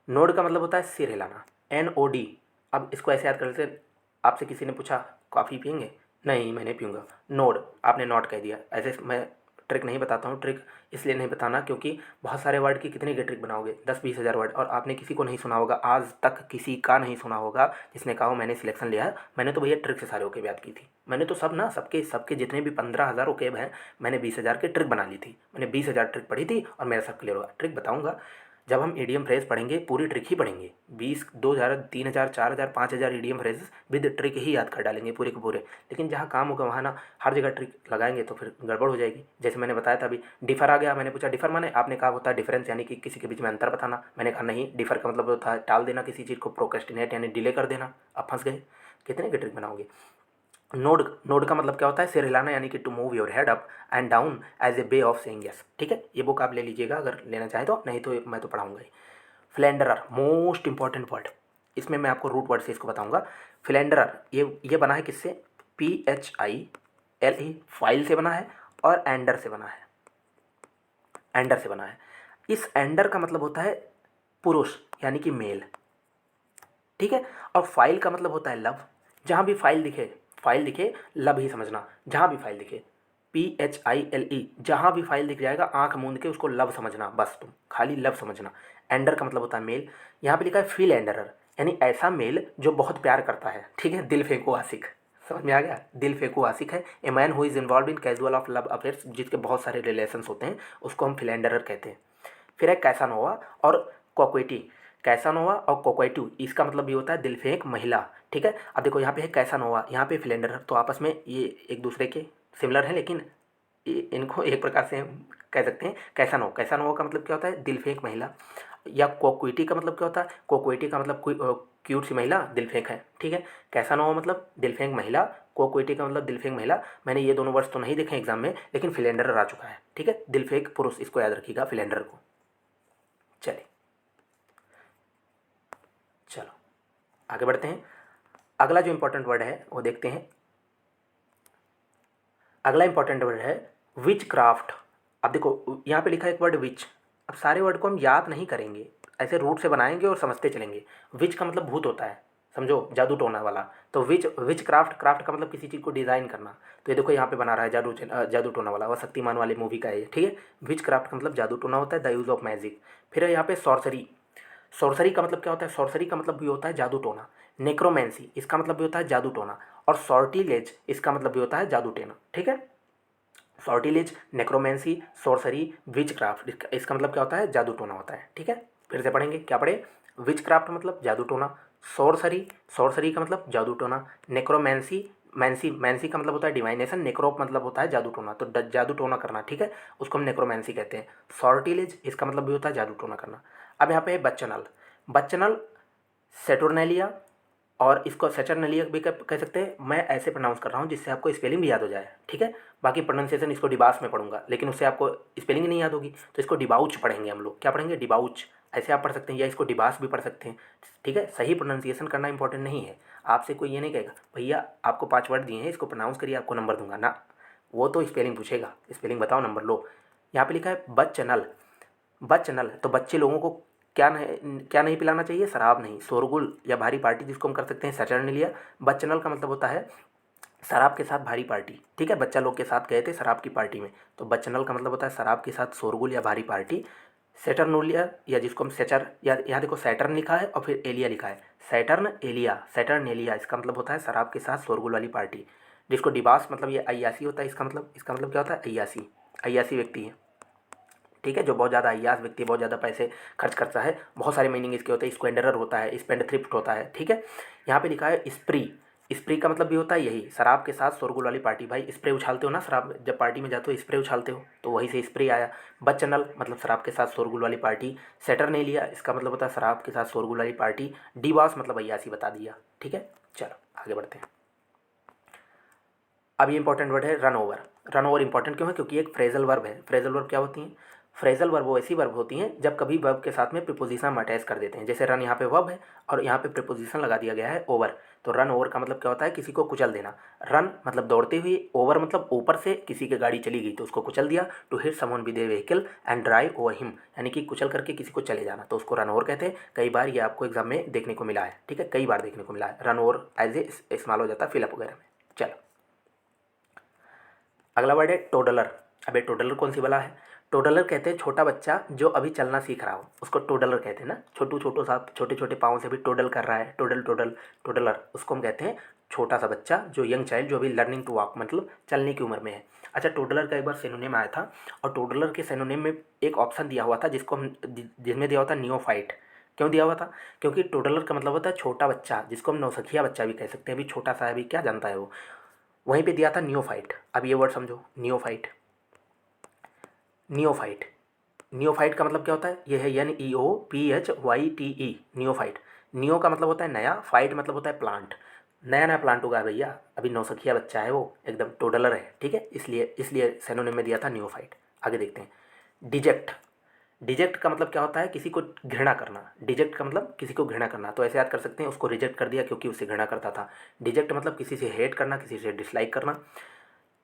नोड का मतलब होता है सिर हिलाना, NOD। अब इसको ऐसे याद कर लेते हैं। आपसे किसी ने पूछा कॉफ़ी पियेंगे, नहीं मैं नहीं पीऊँगा, नोड, आपने नॉट कह दिया। ऐसे मैं ट्रिक नहीं बताता हूँ। ट्रिक इसलिए नहीं बताना क्योंकि बहुत सारे वर्ड की कितनी की ट्रिक बनाओगे, 10-20 हज़ार वर्ड, और आपने किसी को नहीं सुना होगा, आज तक किसी का नहीं सुना होगा जिसने कहा हो मैंने सिलेक्शन लिया है, मैंने तो भैया ट्रिक से सारे ओकेब याद की थी। मैंने तो सब ना, सबके सबके जितने भी 15,000 ओकेब हैं, मैंने 20,000 की ट्रिक बना ली थी। मैंने 20,000 ट्रिक पढ़ी थी और मेरा सब क्लियर होगा। ट्रिक बताऊँगा जब हम ईडीएम फ्रेज पढ़ेंगे, पूरी ट्रिक ही पढ़ेंगे। 20, 2,000, 3,000, 4,000, 5,000 ईडीएम फ्रेजेस विद ट्रिक ही याद कर डालेंगे पूरे के पूरे। लेकिन जहाँ काम होगा वहाँ ना हर जगह ट्रिक लगाएंगे तो फिर गड़बड़ हो जाएगी। जैसे मैंने बताया था अभी, डिफर आ गया, मैंने पूछा डिफर माने, आपने कहा होता है डिफरेंस, यानी कि किसी के बीच में अंतर बताना। मैंने कहा नहीं, डिफर का मतलब होता है टाल देना किसी चीज़ को, प्रोक्रेस्टिनेट यानी डिले कर देना। आप फंस गए, कितने की ट्रिक बनाओगे। नोड, नोड का मतलब क्या होता है, सिर हिलाना, यानी कि to move your head up and down as a way of saying yes. ठीक है, ये बुक आप ले लीजिएगा अगर लेना चाहें तो, नहीं तो मैं तो पढ़ाऊंगा ही। फ्लैंडरर, मोस्ट इंपॉर्टेंट वर्ड, इसमें मैं आपको रूट वर्ड से इसको बताऊंगा। फ्लैंडरर ये बना है किससे, PHILE, फाइल से बना है, और एंडर से बना है, एंडर से बना है। इस एंडर का मतलब होता है पुरुष, यानी कि मेल। ठीक है, और फाइल का मतलब होता है लव। जहाँ भी फाइल दिखे, फाइल दिखे लव ही समझना, जहाँ भी फाइल दिखे, PHILE, जहाँ भी फाइल दिख जाएगा आंख मूंद के उसको लव समझना, बस तुम खाली लव समझना। एंडर का मतलब होता है मेल। यहाँ पे लिखा है फील एंडरर, यानी ऐसा मेल जो बहुत प्यार करता है। ठीक है, दिल फेंको आशिक, समझ में आ गया, दिल फेंको आशिक है। A man who is involve in casual of love affairs, जिसके बहुत सारे रिलेशंस होते हैं, उसको हम फिलेंडरर कहते हैं। फिर है कैसानोवा और कोक्वेटी। कैसानोवा और कोक्वेटू, इसका मतलब ये होता है दिल फेंक महिला। ठीक है, अब देखो यहाँ पे है कैसानोवा, यहाँ पे फिलेंडर, तो आपस में ये एक दूसरे के सिमिलर हैं, लेकिन इनको एक प्रकार से हम कह सकते हैं कैसानो। कैसानोवा का मतलब क्या होता है, दिल फेंक महिला। या कोक्वेटी का मतलब क्या होता है, कोक्वेटी का मतलब कोई क्यूट सी महिला, दिल फेंक है। ठीक है, कैसानोवा मतलब दिल फेंक महिला, कोक्वेटी का मतलब दिल फेंक महिला। मैंने ये दोनों वर्ड्स तो नहीं देखे एग्जाम में, लेकिन फिलेंडर आ चुका है। ठीक है, दिल फेंक पुरुष, इसको याद रखिएगा फिलेंडर को। चलिए चलो आगे बढ़ते हैं। अगला जो इंपॉर्टेंट वर्ड है वो देखते हैं। अगला इंपॉर्टेंट वर्ड है विच क्राफ्ट। अब देखो यहाँ पे लिखा है एक वर्ड विच। अब सारे वर्ड को हम याद नहीं करेंगे, ऐसे रूट से बनाएंगे और समझते चलेंगे। विच का मतलब भूत होता है, समझो, जादू टोना वाला। तो विच, विच क्राफ्ट, क्राफ्ट का मतलब किसी चीज़ को डिज़ाइन करना। तो ये देखो यहाँ पे बना रहा है जादू टोना वाला, वह शक्तिमान वाली मूवी का है ये। ठीक है, विच क्राफ्ट का मतलब जादू टोना होता है, द यूज़ ऑफ मैजिक। फिर है यहाँ पे सॉर्सरी। सॉर्सरी का मतलब क्या होता है, सॉर्सरी का मतलब भी होता है जादू टोना। नेक्रोमेंसी, इसका मतलब भी होता है जादू टोना। और सॉर्टिलेज, इसका मतलब भी होता है जादू टोना। ठीक है, सॉर्टिलेज, नेक्रोमेंसी, सॉर्सरी, विच क्राफ्ट, इसका मतलब क्या होता है, जादू टोना होता है। ठीक है, फिर से पढ़ेंगे, क्या पढ़े, विच क्राफ्ट मतलब जादू टोना, सॉर्सरी, सॉर्सरी का मतलब जादू टोना, नेक्रोमेंसी, मैंसी का मतलब होता है डिवाइनेशन, नेक्रोप मतलब होता है जादू टोना, तो जादू टोना करना। ठीक है, उसको हम नेक्रोमेंसी कहते हैं। सॉर्टिलेज, इसका मतलब भी होता है जादू टोना करना। अब यहाँ पे है बच्चनल। बच्चनल, सेटुर्नेलिया, और इसको सेचरनेलिया भी कह सकते हैं। मैं ऐसे प्रोनाउंस कर रहा हूँ जिससे आपको स्पेलिंग भी याद हो जाए। ठीक है, बाकी प्रोनाउंसिएशन इसको डिबास में पढ़ूंगा, लेकिन उससे आपको स्पेलिंग नहीं याद होगी, तो इसको डिबाउच पढ़ेंगे हम लोग। क्या पढ़ेंगे, डिबाउच, ऐसे आप पढ़ सकते हैं, या इसको डिबास भी पढ़ सकते हैं। ठीक है, सही प्रोनाउंसिएशन करना इंपॉर्टेंट नहीं है। आपसे कोई ये नहीं कहेगा भैया आपको 5 वर्ड दिए हैं इसको प्रोनाउंस करिए आपको नंबर दूंगा ना, वो तो स्पेलिंग पूछेगा, स्पेलिंग बताओ नंबर लो। यहाँ पे लिखा है बच्चनल। बच्चनल, तो बच्चे लोगों को क्या नहीं पिलाना चाहिए, शराब नहीं, शोरगुल या भारी पार्टी, जिसको हम कर सकते हैं सैटर्नलिया। बच्चनल का मतलब होता है शराब के साथ भारी पार्टी। ठीक है, बच्चा लोग के साथ गए थे शराब की पार्टी में, तो बच्चनल का मतलब होता है शराब के साथ शोरगुल या भारी पार्टी। सेटर्नोलिया, या जिसको हम सेचर, या यहाँ देखो सैटर्न लिखा है और फिर एलिया लिखा है, सैटर्न एलिया, सैटर्नेलिया, इसका मतलब होता है शराब के साथ शोरगुल वाली पार्टी। जिसको डिबास मतलब ये अय्यासी होता है, इसका मतलब क्या होता है, अय्यासी, अय्यासी व्यक्ति है। ठीक है, जो बहुत ज़्यादा अय्यास व्यक्ति, बहुत ज़्यादा पैसे खर्च करता है। बहुत सारे मीनिंग इसके होते हैं, स्क्वेंडरर होता है, स्पेंड थ्रिफ्ट होता है। ठीक है, यहाँ पे लिखा है स्प्री। स्प्री का मतलब भी होता है यही, शराब के साथ शोरगुल वाली पार्टी। भाई स्प्रे उछालते हो ना, शराब जब पार्टी में जाते हो स्प्रे उछालते हो, तो वहीं से स्प्रे आया। बच्चनल मतलब शराब के साथ शोरगुल वाली पार्टी। सेटरनेलिया, इसका मतलब होता है शराब के साथ शोरगुल वाली पार्टी। डिवास मतलब अय्यासी, बता दिया। ठीक है, चलो आगे बढ़ते हैं। अब ये इंपॉर्टेंट वर्ड है run over. Run over important क्यों है, क्योंकि एक फ्रेजल वर्ब है। फ्रेजल वर्ब क्या होती हैं, फ्रेजल वर्ब वो ऐसी वर्ब होती हैं जब कभी वर्ब के साथ में प्रीपोजिशन हम अटैच कर देते हैं। जैसे रन यहाँ पे वर्ब है और यहाँ पे प्रीपोजिशन लगा दिया गया है ओवर, तो रन ओवर का मतलब क्या होता है, किसी को कुचल देना। रन मतलब दौड़ते हुए, ओवर मतलब ऊपर से किसी की गाड़ी चली गई तो उसको कुचल दिया। To hit someone with a vehicle and drive over him, यानी कि कुचल करके किसी को चले जाना, तो उसको रन ओवर कहते हैं। कई बार ये आपको एग्जाम में देखने को मिला है, ठीक है, कई बार देखने को मिला है। रन ओवर एज ए इस्तेमाल हो जाता है फिलअप वगैरह में। चलो अगला वर्ड है टोडलर। अबे टोडलर कौन सी वाला है? टोडलर कहते हैं छोटा बच्चा जो अभी चलना सीख रहा हो, उसको टोडलर कहते हैं ना। छोटे छोटे पाँव से भी टोडल कर रहा है, टोडल टोडल टोडलर, उसको हम कहते हैं छोटा सा बच्चा, जो यंग चाइल्ड, जो अभी लर्निंग टू वॉक मतलब चलने की उम्र में है। अच्छा, टोडलर का एक बार सिनोनिम आया था, और टोडलर के सिनोनिम में एक ऑप्शन दिया हुआ था जिसको हम जिसमें दिया हुआ था नियोफाइट। क्यों दिया हुआ था? क्योंकि टोडलर का मतलब होता है छोटा बच्चा, जिसको हम नौसखिया बच्चा भी कह सकते हैं, अभी छोटा सा है, अभी क्या जानता है वो। वहीं पे दिया था नियोफाइट। अब ये वर्ड समझो, नियोफाइट। नियोफाइट, नियोफाइट का मतलब क्या होता है? ये है NEOPHYTE, नियोफाइट। नियो का मतलब होता है नया, फाइट मतलब होता है प्लांट। नया नया प्लांट उगा है भैया, अभी नौसखिया बच्चा है वो, एकदम टोडलर है, ठीक है, इसलिए सिनोनिम में दिया था नियोफाइट। आगे देखते हैं डिजेक्ट। डिजेक्ट का मतलब क्या होता है? किसी को घृणा करना। डिजेक्ट का मतलब किसी को घृणा करना, तो ऐसे याद कर सकते हैं, उसको रिजेक्ट कर दिया क्योंकि उससे घृणा करता था। डिजेक्ट मतलब किसी से हेट करना, किसी से डिसलाइक करना।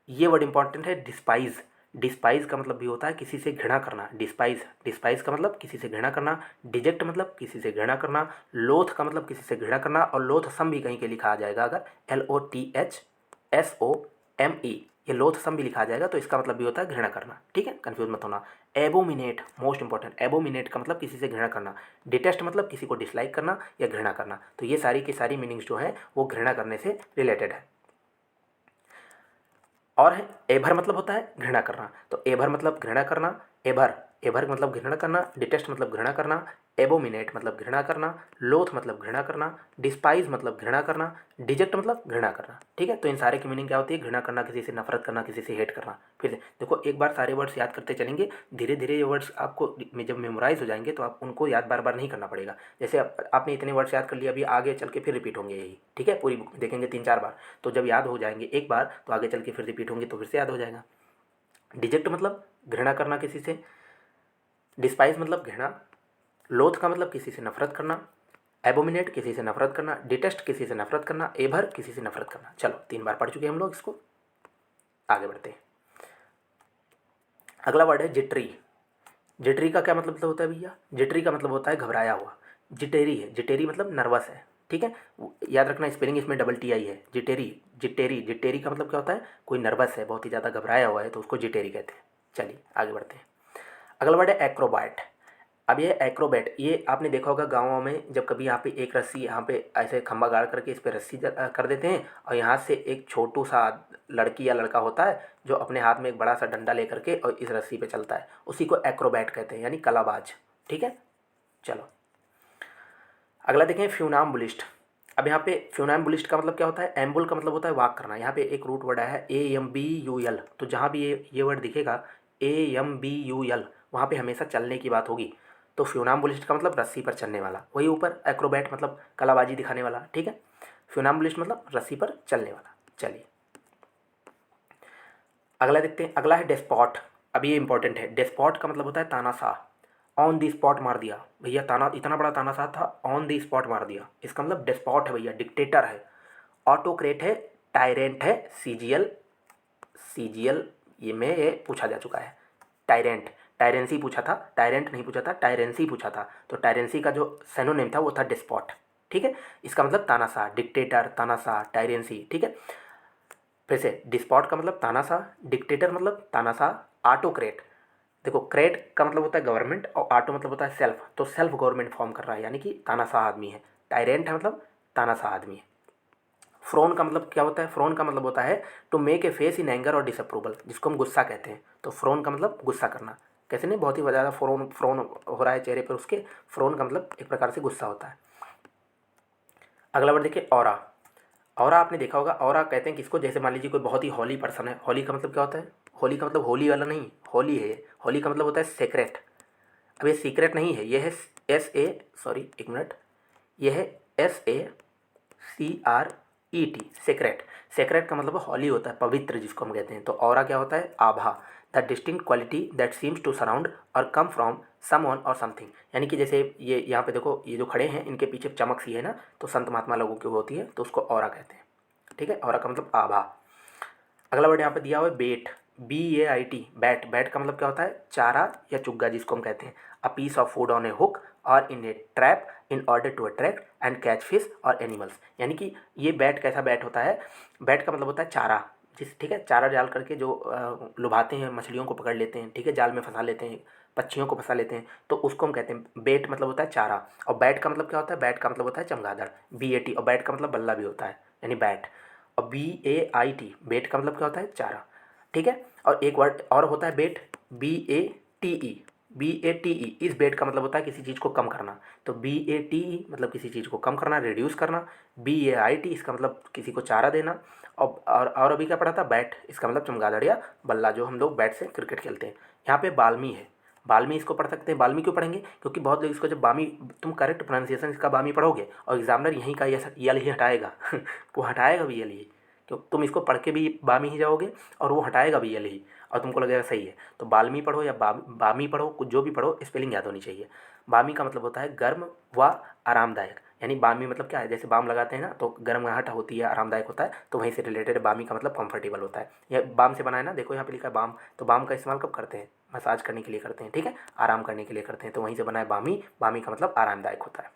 ये वर्ड इंपॉर्टेंट है, डिस्पाइज। डिस्पाइज का मतलब भी होता है किसी से घृणा करना। डिस्पाइज, डिस्पाइज का मतलब किसी से घृणा करना। डिजेक्ट मतलब किसी से घृणा करना। लोथ का मतलब किसी से घृणा करना, और लोथ सम भी कहीं के लिखा आ जाएगा अगर, LOTHSOME, ये लोथ सम भी लिखा आ जाएगा, तो इसका मतलब भी होता है घृणा करना, ठीक है, कंफ्यूज मत होना। एबोमिनेट, मोस्ट इंपॉर्टेंट, एबोमिनेट का मतलब किसी से घृणा करना। डिटेस्ट मतलब किसी को डिसलाइक करना या घृणा करना। तो ये सारी की सारी मीनिंग्स जो है वो घृणा करने से रिलेटेड है। और है एभर, मतलब होता है घृणा करना, तो एभर मतलब घृणा करना। एभर, एभर मतलब घृणा करना। डिटेस्ट मतलब घृणा करना। एबोमिनेट मतलब घृणा करना। लोथ मतलब घृणा करना। डिस्पाइज मतलब घृणा करना। डिजेक्ट मतलब घृणा करना, ठीक है। तो इन सारे की मीनिंग क्या होती है? घृणा करना, किसी से नफरत करना, किसी से हेट करना। फिर से देखो, एक बार सारे वर्ड्स याद करते चलेंगे, धीरे धीरे ये वर्ड्स आपको जब मेमोराइज हो जाएंगे तो आप उनको याद बार बार नहीं करना पड़ेगा। जैसे आपने इतने वर्ड्स याद कर लिया, अभी आगे चल के फिर रिपीट होंगे यही, ठीक है, पूरी बुक में देखेंगे 3-4 बार, तो जब याद हो जाएंगे एक बार तो आगे चल के फिर रिपीट होंगे तो फिर से याद हो जाएगा। डिजेक्ट मतलब घृणा करना किसी से। डिस्पाइज मतलब घृणा। लोथ का मतलब किसी से नफरत करना। एबोमिनेट किसी से नफरत करना। डिटेस्ट किसी से नफरत करना। एभर किसी से नफरत करना। चलो 3 बार पढ़ चुके हम लोग इसको, आगे बढ़ते हैं। अगला वर्ड है जिटरी। जिटरी का क्या मतलब होता है भैया? जिटरी का मतलब होता है घबराया हुआ। जिटेरी है, जिटेरी मतलब नर्वस है, ठीक है। याद रखना, स्पेलिंग इसमें TI है। जिटेरी, जिटेरी, जिटेरी का मतलब क्या होता है? कोई नर्वस है, बहुत ही ज़्यादा घबराया हुआ है, तो उसको जिटेरी कहते हैं। चलिए आगे बढ़ते हैं। अगला वर्ड है एक्रोबैट। अब ये एक्रोबैट, ये आपने देखा होगा गाँवों में, जब कभी यहाँ पे एक रस्सी, यहाँ पे ऐसे खंभा गाड़ करके इस पे रस्सी कर देते हैं, और यहाँ से एक छोटू सा लड़की या लड़का होता है जो अपने हाथ में एक बड़ा सा डंडा लेकर के और इस रस्सी पे चलता है, उसी को एक्रोबैट कहते हैं, यानी कलाबाज, ठीक है। चलो अगला देखें, फ्यूनाम्बुलिस्ट। अब यहाँ पे फ्यूनाम्बुलिस्ट का मतलब क्या होता है? एम्बुल का मतलब होता है वॉक करना। यहाँ पे एक रूट वर्ड है AMBUL, तो जहाँ भी ये वर्ड दिखेगा AMBUL, वहाँ पे हमेशा चलने की बात होगी। तो फ्यूनाम्बुलिस्ट का मतलब रस्सी पर चलने वाला, वही ऊपर एक्रोबैट मतलब कलाबाजी दिखाने वाला, ठीक है। फ्यूनाम्बुलिस्ट मतलब रस्सी पर चलने वाला। चलिए अगला देखते हैं। अगला है डेस्पॉट। अब ये इंपॉर्टेंट है। डेस्पॉट का मतलब होता है तानाशाह। ऑन दी स्पॉट मार दिया भैया, ताना, इतना बड़ा तानाशाह था, ऑन दी स्पॉट मार दिया, इसका मतलब डेस्पॉट है भैया, डिक्टेटर है। ऑटोक्रेट है। टायरेंट है। सीजीएल ये में ये पूछा जा चुका है। टायरेंट, टायरेंसी पूछा था, टायरेंट नहीं पूछा था, टायरेंसी पूछा था, तो टायरेंसी का जो सेनोनिम था वो था डिस्पॉट, ठीक है। इसका मतलब तानाशाह, डिक्टेटर, तानाशाह, टायरेंसी, ठीक है। फिर से, डिस्पॉट का मतलब तानाशाह, डिक्टेटर मतलब तानाशाह, ऑटोक्रेट, देखो क्रेट का मतलब होता है गवर्नमेंट और ऑटो मतलब होता है सेल्फ, तो सेल्फ गवर्नमेंट फॉर्म कर रहा है, यानी कि तानाशाह आदमी है। टायरेंट है मतलब तानाशाह आदमी है। फ्रोन का मतलब क्या होता है? फ्रोन का मतलब होता है to make a face in anger और डिसअप्रूवल, जिसको हम गुस्सा कहते हैं। तो फ्रोन का मतलब गुस्सा करना, कैसे नहीं, बहुत ही ज़्यादा फ्रोन फ्रोन हो रहा है चेहरे पर उसके, फ्रोन का मतलब एक प्रकार से गुस्सा होता है। अगला वर्ड देखिए, ऑरा। ऑरा आपने देखा होगा, ऑरा कहते हैं किसको? जैसे मान लीजिए कोई बहुत ही हॉली पर्सन है। हॉली का मतलब क्या होता है? होली का मतलब होली वाला नहीं, होली है ये। होली का मतलब होता है सेक्रेट। अब ये सीक्रेट नहीं है, ये है सॉरी एक मिनट, ये है SACRET, सेक्रेट। सेक्रेट का मतलब हॉली होता है, पवित्र जिसको हम कहते हैं। तो ऑरा क्या होता है? आभा। The distinct quality that seems to surround or come from someone or something. यानी कि जैसे ये यहाँ पे देखो, ये जो खड़े हैं इनके पीछे चमक सी है ना, तो संत महात्मा लोगों की होती है, तो उसको ऑरा कहते हैं। ठीक है, ऑरा का मतलब आभा। अगला वर्ड यहाँ पे दिया हुआ है बेट, BAIT, बैट। बैट का मतलब क्या होता है? चारा या चुग्गा जिसको हम कहते हैं। A piece of food on a hook or in a trap in order to attract and catch fish or animals. यानी कि ये बैट कैसा बैट होता है? बैट का मतलब होता है चारा, जिस ठीक है, चारा डाल करके जो लुभाते हैं, मछलियों को पकड़ लेते हैं, ठीक है, जाल में फंसा लेते हैं, पक्षियों को फंसा लेते हैं, तो उसको हम कहते हैं बेट। मतलब होता है चारा। और बैट का मतलब क्या होता है? बैट का मतलब होता है चमगादड़, BAT। और बैट का मतलब बल्ला भी होता है, यानी बैट। और BAIT, बेट का मतलब क्या होता है? चारा। ठीक है, और एक वर्ड और होता है बेट, BATE। BATE, इस बेट का मतलब होता है किसी चीज़ को कम करना। तो BATE मतलब किसी चीज़ को कम करना, रिड्यूस करना। BAIT इसका मतलब किसी को चारा देना। और अभी क्या पढ़ा था? बैट, इसका मतलब चमगादड़ या बल्ला, जो हम लोग बैट से क्रिकेट खेलते हैं। यहाँ पे बाल्मी है, बाल्मी इसको पढ़ सकते हैं। बाल्मी क्यों पढ़ेंगे? क्योंकि बहुत लोग इसको जब बामी, तुम करेक्ट प्रोनाउंसिएशन इसका बामी पढ़ोगे और एग्जामिनर यहीं का यल ही हटाएगा वो हटाएगा भी यल ही, क्यों? तुम इसको पढ़ के भी बामी ही जाओगे और वो हटाएगा भी यल ही, और तुमको लगेगा सही है। तो बाल्मी पढ़ो या बामी पढ़ो, कुछ जो भी पढ़ो, स्पेलिंग याद होनी चाहिए। बामी का मतलब होता है गर्म व आरामदायक। यानी बामी मतलब क्या है? जैसे बाम लगाते हैं ना, तो गर्माहट होती है, आरामदायक होता है, तो वहीं से रिलेटेड बामी का मतलब कंफर्टेबल होता है। यह बाम से बना है ना, देखो यहाँ पे लिखा है बाम। तो बाम का इस्तेमाल कब करते हैं? मसाज करने के लिए करते हैं, ठीक है, आराम करने के लिए करते हैं, तो वहीं से बना है बामी। बामी का मतलब आरामदायक होता है।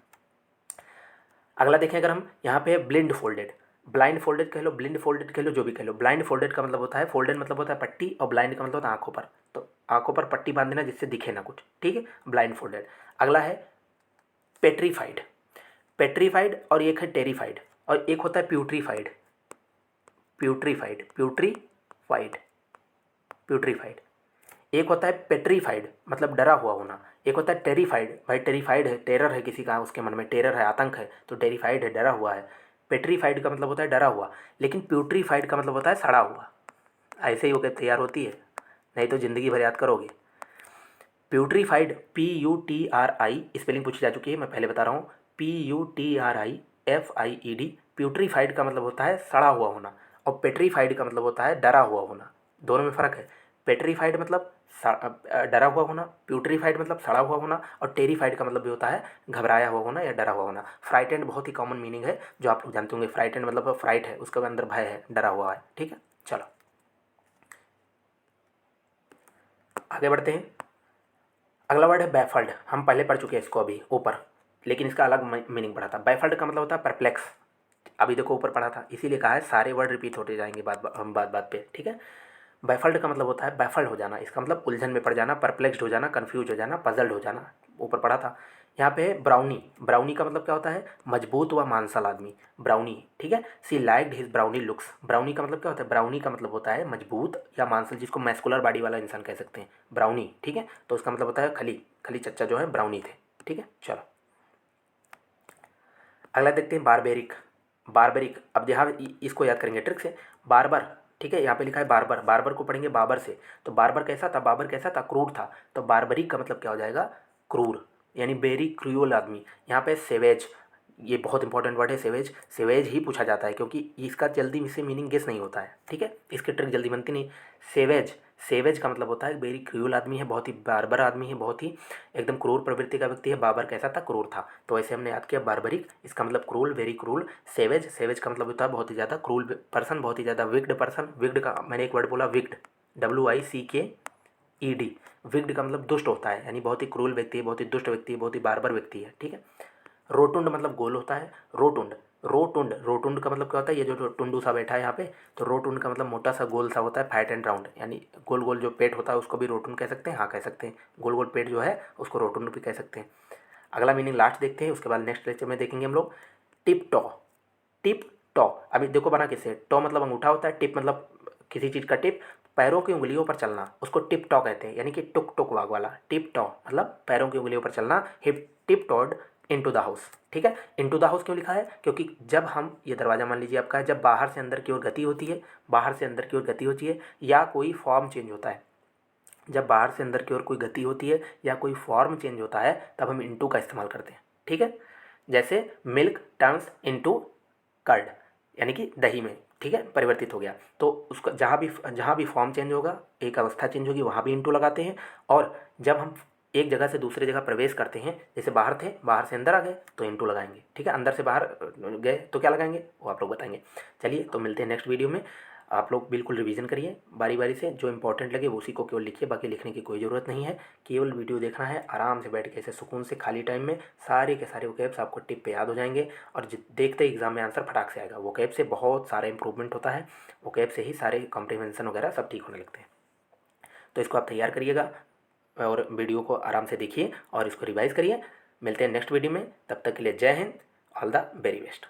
अगला देखें अगर हम, यहाँ पे ब्लिंड फोल्डेड, ब्लाइंड फोल्डेड कह लो, ब्लिंड फोल्डेड कह लो, जो भी कह लो। ब्लाइंड फोल्डेड का मतलब होता है, फोल्डेड मतलब होता है पट्टी, और ब्लाइंड का मतलब होता है आंखों पर। तो आंखों पर पट्टी बांध देना जिससे दिखे ना कुछ, ठीक है, ब्लाइंड फोल्डेड। अगला है पेट्रीफाइड। पेट्रीफाइड और एक है टेरीफाइड, और एक होता है प्यूट्रीफाइड। प्यूट्रीफाइड, प्यूट्रीफाइड, प्यूट्रीफाइड। एक होता है पेट्रीफाइड, मतलब डरा हुआ होना। एक होता है टेरीफाइड, भाई टेरीफाइड है, टेरर है किसी का, उसके मन में टेरर है, आतंक है, तो टेरीफाइड है, डरा हुआ है। पेट्रीफाइड का मतलब होता है डरा हुआ। लेकिन प्यूट्रीफाइड का मतलब होता है सड़ा हुआ। ऐसे ही होकर तैयार होती है, नहीं तो ज़िंदगी भर याद करोगे। प्यूट्रीफाइड, PUTRI, स्पेलिंग पूछी जा चुकी है, मैं पहले बता रहा हूँ। PUTRIFIED। प्यूट्रीफाइड का मतलब होता है सड़ा हुआ होना, और पेट्रीफाइड का मतलब होता है डरा हुआ होना। दोनों में फ़र्क है। पेट्रीफाइड मतलब डरा हुआ होना, प्यूट्रीफाइड मतलब सड़ा हुआ होना, और टेरीफाइड का मतलब भी होता है घबराया हुआ होना या डरा हुआ होना। फ्राइटेंड बहुत ही कॉमन मीनिंग है, जो आप लोग जानते होंगे। फ्राइटेंड मतलब फ्राइट है, उसके अंदर भय है, डरा हुआ है, ठीक है। चलो आगे बढ़ते हैं। अगला वर्ड है बैफल्ड। हम पहले पढ़ चुके हैं इसको अभी ऊपर, लेकिन इसका अलग मीनिंग पढ़ा था। बैफल्ड का मतलब होता है परप्लेक्स। अभी देखो ऊपर पढ़ा था, इसीलिए कहा है सारे वर्ड रिपीट होते जाएंगे बात बात पे, ठीक है। बैफल्ड का मतलब होता है बैफल्ड हो जाना, इसका मतलब उलझन में पड़ जाना, परप्लेक्स्ड हो जाना, कन्फ्यूज हो जाना, पजल्ड हो जाना, ऊपर पढ़ा था। यहाँ पे ब्राउनी, ब्राउनी का मतलब क्या होता है? मजबूत व मांसल आदमी, ब्राउनी, ठीक है। She liked his brawny looks. Brawny का मतलब क्या होता है? ब्राउनी का मतलब होता है मजबूत या मांसल, जिसको मैस्कुलर बॉडी वाला इंसान कह सकते हैं, ब्राउनी, ठीक है। तो उसका मतलब होता है खली, खली चच्चा जो है ब्राउनी थे, ठीक है। चलो अगला देखते हैं बारबेरिक। बारबेरिक, अब यहाँ इसको याद करेंगे ट्रिक से। बारबर, ठीक है, यहाँ पे लिखा है बारबर, बारबर को पढ़ेंगे बाबर से। तो बारबर कैसा था? बाबर कैसा था? क्रूर था। तो बारबरिक का मतलब क्या हो जाएगा? क्रूर, यानी वेरी क्रूअल आदमी। यहाँ पे सेवेज, ये बहुत इंपॉर्टेंट वर्ड है सेवेज। सेवेज ही पूछा जाता है क्योंकि इसका जल्दी से मीनिंग गेस नहीं होता है, ठीक है, इसकी ट्रिक जल्दी बनती नहीं। सेवेज, सेवेज का मतलब होता है वेरी क्रूअल आदमी है, बहुत ही बारबर आदमी है, बहुत ही एकदम क्रूर प्रवृत्ति का व्यक्ति है। बाबर कैसा था? क्रूर था। तो ऐसे हमने याद किया बारबरिक, इसका मतलब cruel, very cruel. Savage, savage का मतलब होता है बहुत ही ज़्यादा क्रूल पर्सन, बहुत ही ज़्यादा विक्ड पर्सन। विक्ड का मैंने एक वर्ड बोला, विक्ड, WICKED। विक्ड का मतलब दुष्ट होता है, यानी बहुत ही क्रूल व्यक्ति है, बहुत ही दुष्ट व्यक्ति है, बहुत ही बारबर व्यक्ति है, ठीक है। रोटुंड मतलब गोल होता है। रोटुंड, रोटुंड, रोटुंड का मतलब क्या होता है? ये जो टुंडू सा बैठा है यहाँ पे, तो रोटुंड का मतलब मोटा सा गोल सा होता है, फैट एंड राउंड, यानी गोल गोल जो पेट होता है उसको भी रोटुंड कह सकते हैं, हाँ कह सकते हैं। गोल गोल पेट जो है उसको रोटुंड भी कह सकते हैं। अगला मीनिंग लास्ट देखते हैं, उसके बाद नेक्स्ट लेक्चर में देखेंगे हम लोग। टिप टॉ, टिप टॉ, अभी देखो बना किससे? टॉ मतलब अंगूठा होता है, टिप मतलब किसी चीज़ का टिप, पैरों की उंगलियों पर चलना, उसको टिप टॉ कहते हैं, यानी कि टुक टुक वाग वाला। टिप टॉ मतलब पैरों की उंगलियों पर चलना। He tiptoed into the house, ठीक है। इनटू द हाउस क्यों लिखा है? क्योंकि जब हम, ये दरवाज़ा मान लीजिए आपका है, जब बाहर से अंदर की ओर गति होती है, बाहर से अंदर की ओर गति होती है, या कोई फॉर्म चेंज होता है, जब बाहर से अंदर की ओर कोई गति होती है या कोई फॉर्म चेंज होता है, तब हम इनटू का इस्तेमाल करते हैं, ठीक है। जैसे मिल्क टर्न्स इनटू कर्ड, यानी कि दही में ठीक है, परिवर्तित हो गया। तो उसका जहाँ भी फॉर्म चेंज होगा, एक अवस्था चेंज होगी, वहाँ भी इंटू लगाते हैं। और जब हम एक जगह से दूसरी जगह प्रवेश करते हैं, जैसे बाहर थे, बाहर से अंदर आ गए तो इंटू लगाएंगे, ठीक है। अंदर से बाहर गए तो क्या लगाएंगे वो आप लोग बताएंगे। चलिए, तो मिलते हैं नेक्स्ट वीडियो में। आप लोग बिल्कुल रिवीजन करिए बारी बारी से, जो इंपॉर्टेंट लगे वो उसी को केवल लिखिए, बाकी लिखने की कोई ज़रूरत नहीं है। केवल वीडियो देखना है, आराम से बैठ के ऐसे सुकून से खाली टाइम में सारे के सारे वोकैब्स आपको टिप पे याद हो जाएंगे। और देखते ही एग्जाम में आंसर फटाक से आएगा। वोकैब से बहुत सारा इंप्रूवमेंट होता है, वोकैब से ही सारे कॉम्प्रीहेंशन वगैरह सब ठीक होने लगते हैं। तो इसको आप तैयार करिएगा और वीडियो को आराम से देखिए और इसको रिवाइज करिए। मिलते हैं नेक्स्ट वीडियो में, तब तक के लिए जय Hind, all the very best.